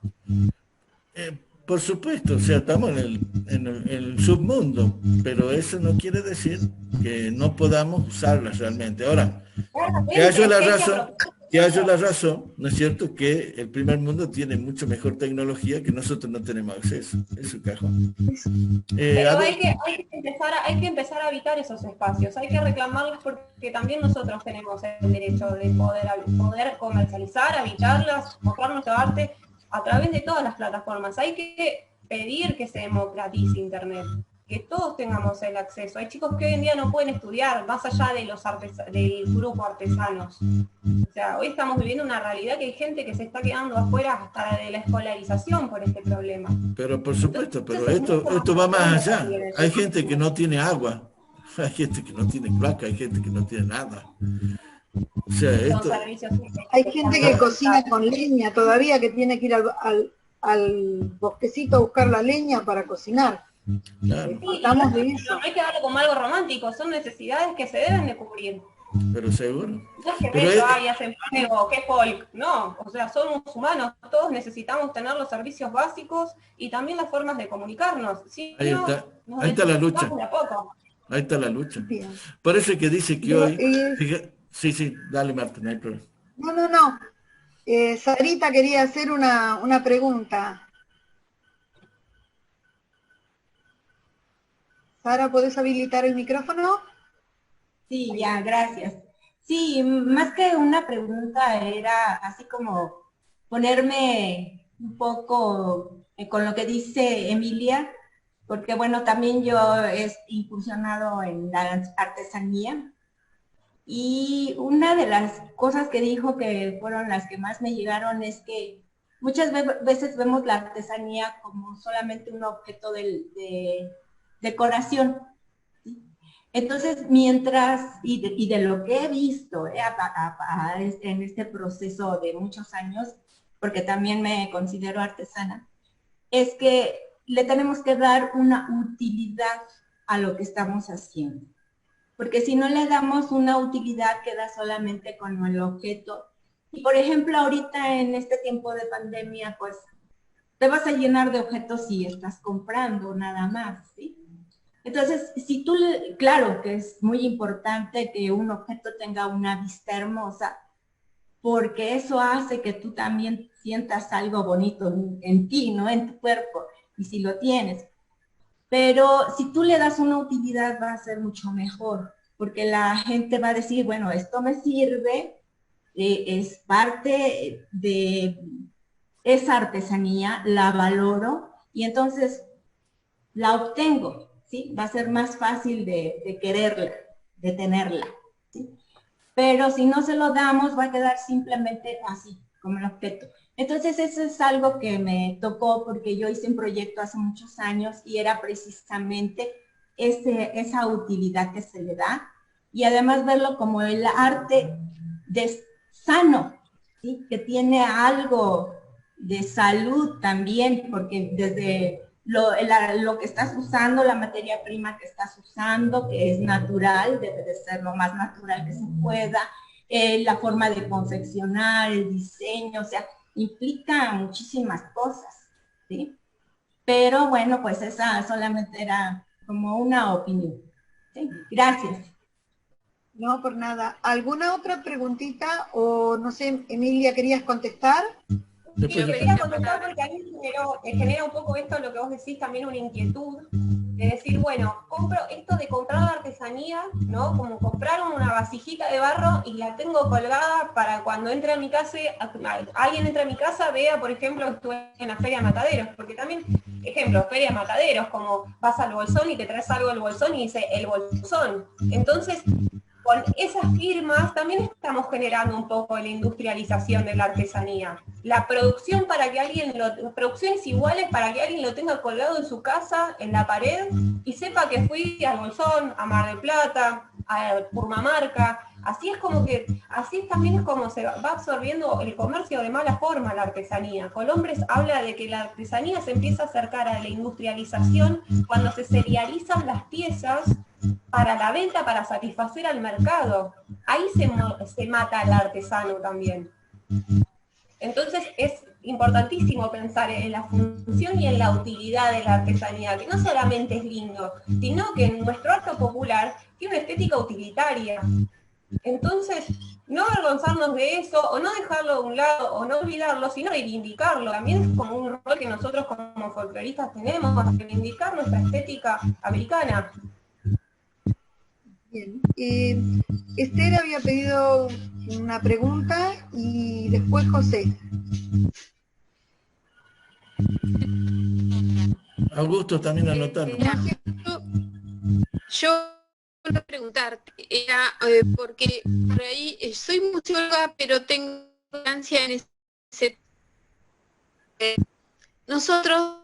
Por supuesto, o sea, estamos en el submundo, pero eso no quiere decir que no podamos usarlas realmente. Ahora, que haya la razón, ¿no es cierto?, que el primer mundo tiene mucho mejor tecnología que nosotros no tenemos acceso. Es un cajón. Pero hay que empezar a habitar esos espacios, hay que reclamarlos porque también nosotros tenemos el derecho de poder comercializar, habitarlas, mostrar nuestro arte a través de todas las plataformas. Hay que pedir que se democratice internet, que todos tengamos el acceso. Hay chicos que hoy en día no pueden estudiar, más allá de del grupo artesanos. O sea, hoy estamos viviendo una realidad que hay gente que se está quedando afuera hasta de la escolarización por este problema. Pero por supuesto, pero esto va más allá. Hay gente que no tiene agua, hay gente que no tiene placa, hay gente que no tiene nada. O sea, hay gente que cocina con leña todavía, que tiene que ir al bosquecito a buscar la leña para cocinar. Claro. Estamos de eso. No hay que verlo como algo romántico, son necesidades que se deben de cubrir. Pero seguro. No es que hacen o qué folk, no, o sea, somos humanos, todos necesitamos tener los servicios básicos y también las formas de comunicarnos. ¿Sí? Ahí está la lucha. Ahí está la lucha. Bien. Parece que dice que hoy... Sí, dale Marta, no hay problema. No. Sarita quería hacer una pregunta. Sara, ¿podés habilitar el micrófono? Sí, ya, gracias. Sí, más que una pregunta era así como ponerme un poco con lo que dice Emilia, porque bueno, también yo he incursionado en la artesanía y una de las cosas que dijo que fueron las que más me llegaron es que muchas veces vemos la artesanía como solamente un objeto de decoración. Entonces, mientras, y de lo que he visto en este proceso de muchos años, porque también me considero artesana, es que le tenemos que dar una utilidad a lo que estamos haciendo. Porque si no le damos una utilidad, queda solamente con el objeto. Y por ejemplo, ahorita en este tiempo de pandemia, pues, te vas a llenar de objetos si estás comprando nada más, ¿sí? Entonces, si tú, claro que es muy importante que un objeto tenga una vista hermosa, porque eso hace que tú también sientas algo bonito en ti, ¿no? En tu cuerpo, y si lo tienes. Pero si tú le das una utilidad va a ser mucho mejor, porque la gente va a decir, bueno, esto me sirve, es parte de esa artesanía, la valoro, y entonces la obtengo. ¿Sí? Va a ser más fácil de quererla, de tenerla. ¿Sí? Pero si no se lo damos, va a quedar simplemente así, como el objeto. Entonces eso es algo que me tocó porque yo hice un proyecto hace muchos años y era precisamente esa utilidad que se le da y además verlo como el arte sano, ¿sí? Que tiene algo de salud también, porque desde lo que estás usando, la materia prima que estás usando, que es natural, debe de ser lo más natural que se pueda, la forma de confeccionar, el diseño, o sea, implica muchísimas cosas, ¿sí? Pero bueno, pues esa solamente era como una opinión, ¿sí? Gracias. No, por nada. ¿Alguna otra preguntita? O no sé, Emilia, ¿querías contestar? Sí, lo quería contestar porque a mí genera un poco esto, lo que vos decís, también una inquietud, de decir, bueno, compro esto de comprar artesanía, ¿no? Como comprar una vasijita de barro y la tengo colgada para cuando entre a mi casa, alguien entra a mi casa, vea, por ejemplo, que estuve en la Feria de Mataderos, porque también, ejemplo, Feria de Mataderos, como vas al Bolsón y te traes algo del Bolsón y dice el Bolsón. Entonces, con esas firmas también estamos generando un poco la industrialización de la artesanía. La producción para que alguien producciones iguales para que alguien lo tenga colgado en su casa, en la pared, y sepa que fui al Bolsón, a Mar del Plata, a Purmamarca. Así es también es como se va absorbiendo el comercio de mala forma la artesanía. Colombres habla de que la artesanía se empieza a acercar a la industrialización cuando se serializan las piezas para la venta, para satisfacer al mercado. Ahí se mata al artesano también. Entonces es importantísimo pensar en la función y en la utilidad de la artesanía, que no solamente es lindo, sino que en nuestro arte popular tiene una estética utilitaria. Entonces, no avergonzarnos de eso, o no dejarlo de un lado, o no olvidarlo, sino reivindicarlo. También es como un rol que nosotros como folcloristas tenemos, reivindicar nuestra estética americana. Bien. Esther había pedido una pregunta y después José. Augusto también anotando. Yo voy a preguntarte, era porque por ahí soy museóloga, pero tengo experiencia en ese. Nosotros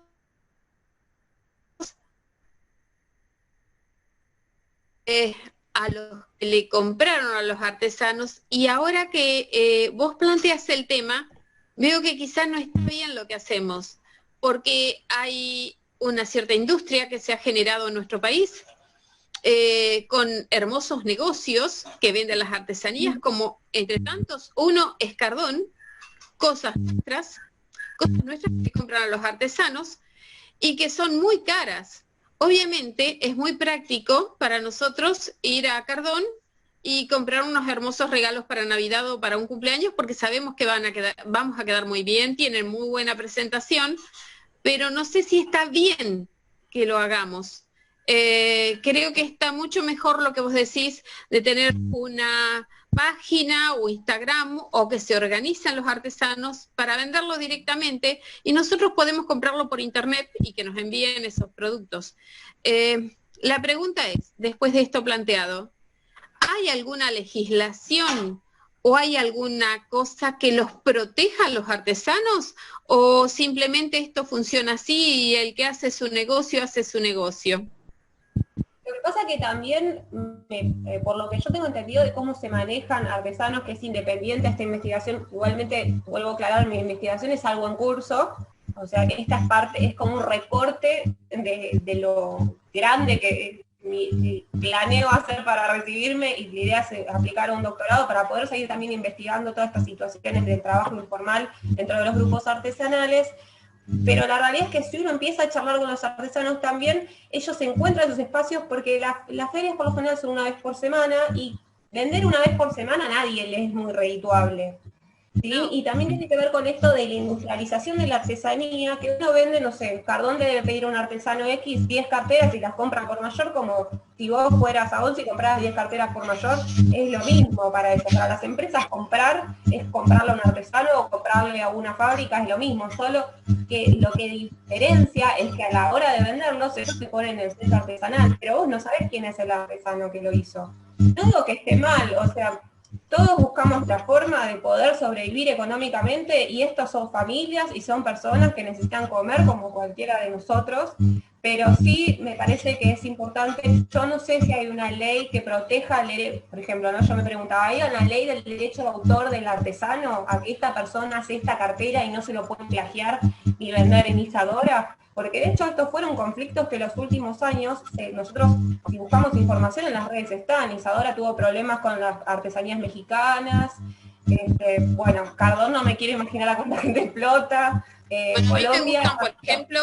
a los que le compraron a los artesanos, y ahora que vos planteas el tema, veo que quizás no está bien lo que hacemos, porque hay una cierta industria que se ha generado en nuestro país, con hermosos negocios que venden las artesanías, como entre tantos, uno es Cardón, cosas nuestras que compran a los artesanos y que son muy caras. Obviamente es muy práctico para nosotros ir a Cardón y comprar unos hermosos regalos para Navidad o para un cumpleaños, porque sabemos que vamos a quedar muy bien, tienen muy buena presentación, pero no sé si está bien que lo hagamos. Creo que está mucho mejor lo que vos decís de tener una página o Instagram, o que se organizan los artesanos para venderlo directamente y nosotros podemos comprarlo por internet y que nos envíen esos productos. La pregunta es, después de esto planteado, ¿hay alguna legislación o hay alguna cosa que los proteja a los artesanos, o simplemente esto funciona así y el que hace su negocio hace su negocio? Lo que pasa que también, por lo que yo tengo entendido de cómo se manejan artesanos, que es independiente esta investigación, igualmente, vuelvo a aclarar, mi investigación es algo en curso, o sea que esta parte es como un reporte de lo grande que planeo hacer para recibirme, y la idea es aplicar un doctorado para poder seguir también investigando todas estas situaciones del trabajo informal dentro de los grupos artesanales. Pero la realidad es que si uno empieza a charlar con los artesanos también, ellos encuentran sus espacios, porque las ferias por lo general son una vez por semana, y vender una vez por semana a nadie le es muy redituable. ¿Sí? Y también tiene que ver con esto de la industrialización de la artesanía, que uno vende, no sé, Cardón debe pedir a un artesano X 10 carteras y las compran por mayor, como si vos fueras a Once y compras 10 carteras por mayor, es lo mismo para eso. Para las empresas comprar es comprarle a un artesano o comprarle a una fábrica, es lo mismo, solo que lo que diferencia es que a la hora de venderlos ellos se ponen en el sello artesanal, pero vos no sabés quién es el artesano que lo hizo. No digo que esté mal, o sea, todos buscamos la forma de poder sobrevivir económicamente, y estos son familias y son personas que necesitan comer como cualquiera de nosotros, pero sí me parece que es importante. Yo no sé si hay una ley que proteja, por ejemplo, ¿no? Yo me preguntaba, ¿hay una ley del derecho de autor del artesano? ¿A que esta persona hace esta cartera y no se lo pueden plagiar ni vender en Isadora? Porque de hecho estos fueron conflictos que los últimos años, nosotros si buscamos información en las redes están. Isadora tuvo problemas con las artesanías mexicanas, bueno, Cardón no me quiero imaginar a cuánta gente explota, Colombia... Me gustan, por ejemplo,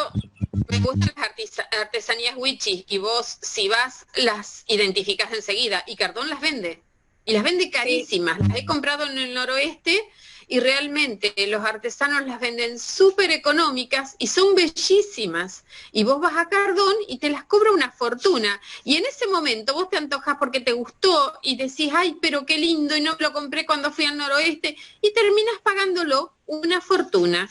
me gustan las artesanías wichis, y vos si vas las identificás enseguida, y Cardón las vende, y las vende carísimas, sí. Las he comprado en el noroeste, y realmente los artesanos las venden súper económicas y son bellísimas. Y vos vas a Cardón y te las cobra una fortuna. Y en ese momento vos te antojas porque te gustó y decís, ay, pero qué lindo, y no lo compré cuando fui al noroeste, y terminas pagándolo una fortuna.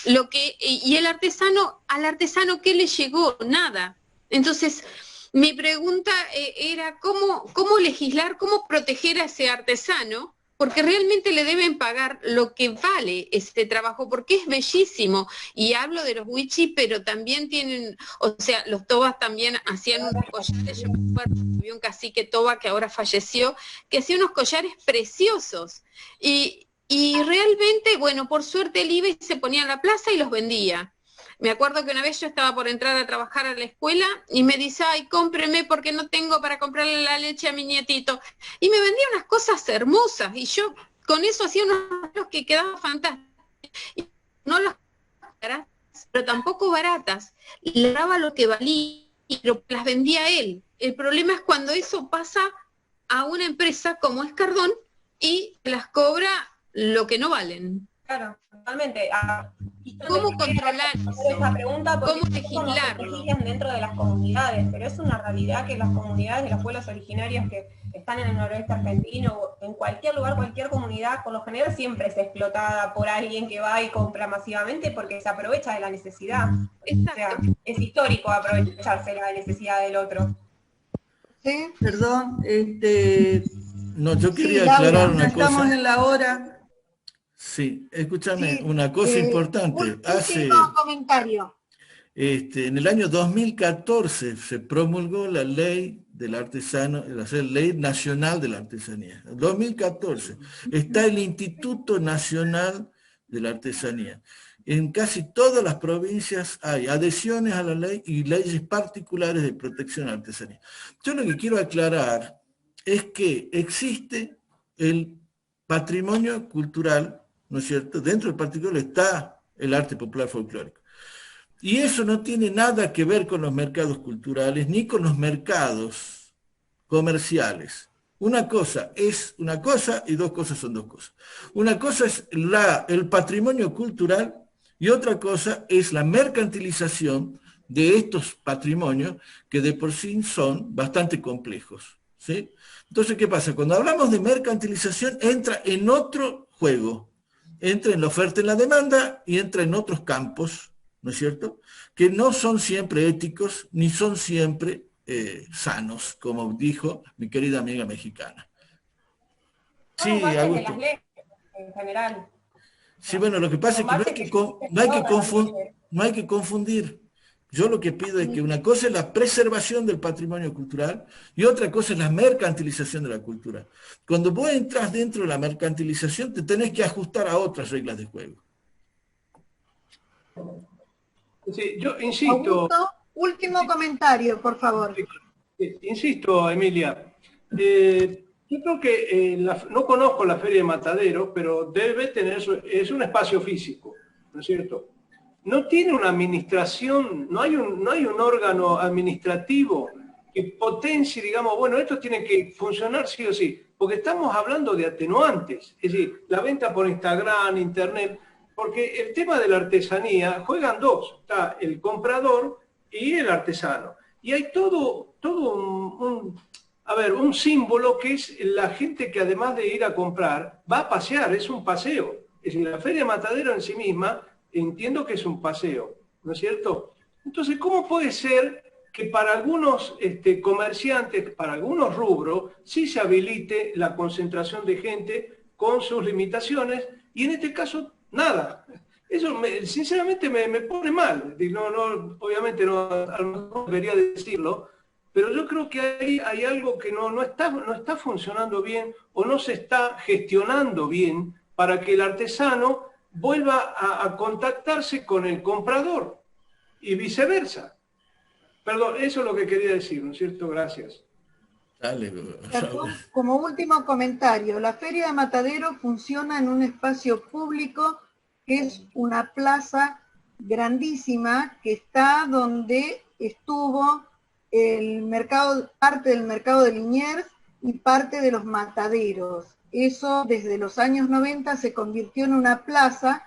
Y al artesano, ¿qué le llegó? Nada. Entonces, mi pregunta era cómo legislar, cómo proteger a ese artesano, porque realmente le deben pagar lo que vale este trabajo, porque es bellísimo. Y hablo de los wichis, pero también tienen, o sea, los tobas también hacían unos collares. Yo me acuerdo, había un cacique toba que ahora falleció, que hacía unos collares preciosos. Y realmente, bueno, por suerte el IBE se ponía en la plaza y los vendía. Me acuerdo que una vez yo estaba por entrar a trabajar a la escuela y me dice, ay, cómpreme porque no tengo para comprarle la leche a mi nietito. Y me vendía unas cosas hermosas y yo con eso hacía unos regalos que quedaban fantásticos. Y no las baratas, pero tampoco baratas. Le daba lo que valía y las vendía él. El problema es cuando eso pasa a una empresa como es Cardón y las cobra lo que no valen. Claro, totalmente. ¿Cómo controlar esa pregunta? ¿Cómo No legislarlo? se legislan dentro de las comunidades, pero es una realidad que las comunidades de los pueblos originarios que están en el noroeste argentino, o en cualquier lugar, cualquier comunidad, por lo general siempre es explotada por alguien que va y compra masivamente porque se aprovecha de la necesidad. Exacto. O sea, es histórico aprovecharse de la necesidad del otro. ¿Sí? Perdón, No, yo quería Laura, aclarar ya una estamos cosa. en la hora. Sí, escúchame, Sí, una cosa importante. Último comentario. En el año 2014 se promulgó la ley del artesano, la ley nacional de la artesanía. En 2014 está el Instituto Nacional de la Artesanía. En casi todas las provincias hay adhesiones a la ley y leyes particulares de protección a la artesanía. Yo lo que quiero aclarar es que existe el patrimonio cultural, ¿no es cierto? Dentro del particular está el arte popular folclórico. Y eso no tiene nada que ver con los mercados culturales ni con los mercados comerciales. Una cosa es una cosa y dos cosas son dos cosas. Una cosa es el patrimonio cultural y otra cosa es la mercantilización de estos patrimonios que de por sí son bastante complejos, ¿sí? Entonces, ¿qué pasa? Cuando hablamos de mercantilización entra en otro juego, entra en la oferta y en la demanda y entra en otros campos, ¿no es cierto?, que no son siempre éticos ni son siempre sanos, como dijo mi querida amiga mexicana. Sí, de las Augusto. leyes en general. Sí, bueno, lo que pasa es que no hay que confundir. Yo lo que pido es que una cosa es la preservación del patrimonio cultural y otra cosa es la mercantilización de la cultura. Cuando vos entras dentro de la mercantilización te tenés que ajustar a otras reglas de juego. Sí, yo insisto. Augusto, último comentario, por favor. Insisto, Emilia. Yo creo que no conozco la Feria de Matadero, pero debe tener, es un espacio físico, ¿no es cierto? No tiene una administración, no hay un órgano administrativo que potencie, digamos, bueno, esto tiene que funcionar sí o sí, porque estamos hablando de atenuantes, es decir, la venta por Instagram, Internet, porque el tema de la artesanía juegan dos, está el comprador y el artesano. Y hay todo un símbolo que es la gente que además de ir a comprar, va a pasear, es un paseo. Es decir, la Feria de Matadero en sí misma, entiendo que es un paseo, ¿no es cierto? Entonces, ¿cómo puede ser que para algunos comerciantes, para algunos rubros, sí se habilite la concentración de gente con sus limitaciones y en este caso nada? Eso sinceramente me pone mal. Obviamente a lo mejor debería decirlo, pero yo creo que hay algo que no está funcionando bien o no se está gestionando bien para que el artesano vuelva a contactarse con el comprador y viceversa. Perdón, eso es lo que quería decir, ¿no es cierto? Gracias. Dale. Como último comentario, la Feria de Matadero funciona en un espacio público que es una plaza grandísima que está donde estuvo el mercado, parte del mercado de Liniers y parte de los mataderos. Eso desde los años 90 se convirtió en una plaza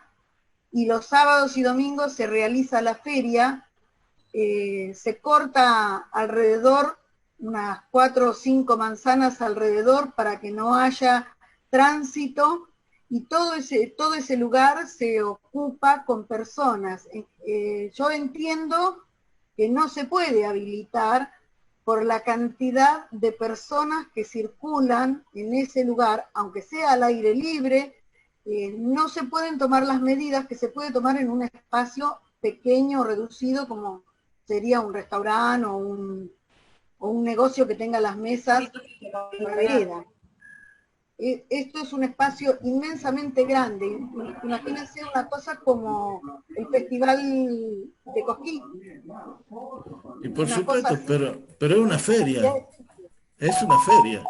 y los sábados y domingos se realiza la feria, se corta alrededor unas 4 o 5 manzanas alrededor para que no haya tránsito y todo ese lugar se ocupa con personas. Yo entiendo que no se puede habilitar por la cantidad de personas que circulan en ese lugar, aunque sea al aire libre, no se pueden tomar las medidas que se puede tomar en un espacio pequeño, reducido, como sería un restaurante o un negocio que tenga las mesas en la vereda. Esto es un espacio inmensamente grande. Imagínense una cosa como el Festival de Cosquín. Y por supuesto, pero es una feria. Es una feria.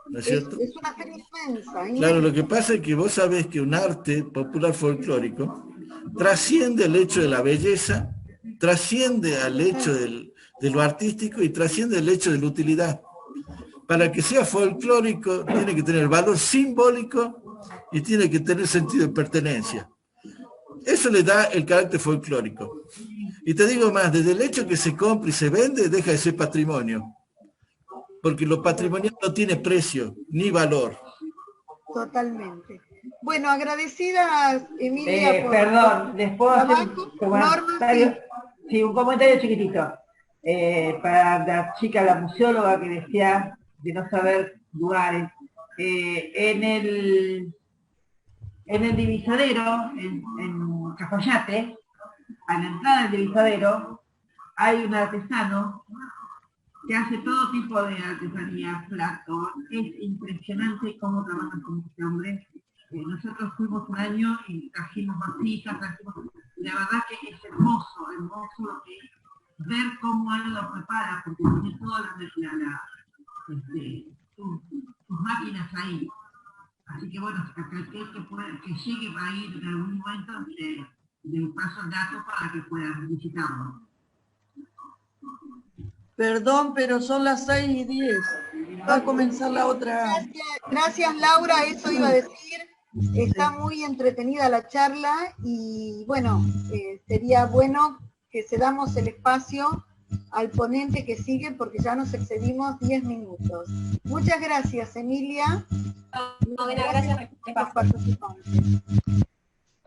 ¿No es cierto? Es una feria inmensa. Claro, lo que pasa es que vos sabés que un arte popular folclórico trasciende el hecho de la belleza, trasciende al hecho de lo artístico y trasciende el hecho de la utilidad. Para que sea folclórico tiene que tener valor simbólico y tiene que tener sentido de pertenencia. Eso le da el carácter folclórico. Y te digo más, desde el hecho que se compra y se vende, deja de ser patrimonio. Porque lo patrimonial no tiene precio ni valor. Totalmente. Bueno, agradecida, Emilia, por perdón, les puedo hacer un comentario chiquitito. Para la chica, la museóloga que decía de no saber lugares. En el divisadero, en Cafayate, a la entrada del divisadero, hay un artesano que hace todo tipo de artesanía, platos. Es impresionante cómo trabaja con este hombre. Nosotros fuimos un año y trajimos vasijas, la verdad que es hermoso lo que ver cómo él lo prepara, porque tiene todas sus máquinas ahí. Así que bueno, que llegue a ir en algún momento, le paso el dato para que puedan visitarlo. Perdón, pero son las 6:10. Va a comenzar la otra. Gracias, Laura, eso iba a decir. Está muy entretenida la charla y bueno, sería bueno que cedamos el espacio al ponente que sigue porque ya nos excedimos 10 minutos. Muchas gracias, Emilia. Gracias a los participantes.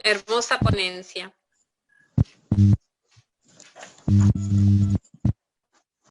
Hermosa ponencia.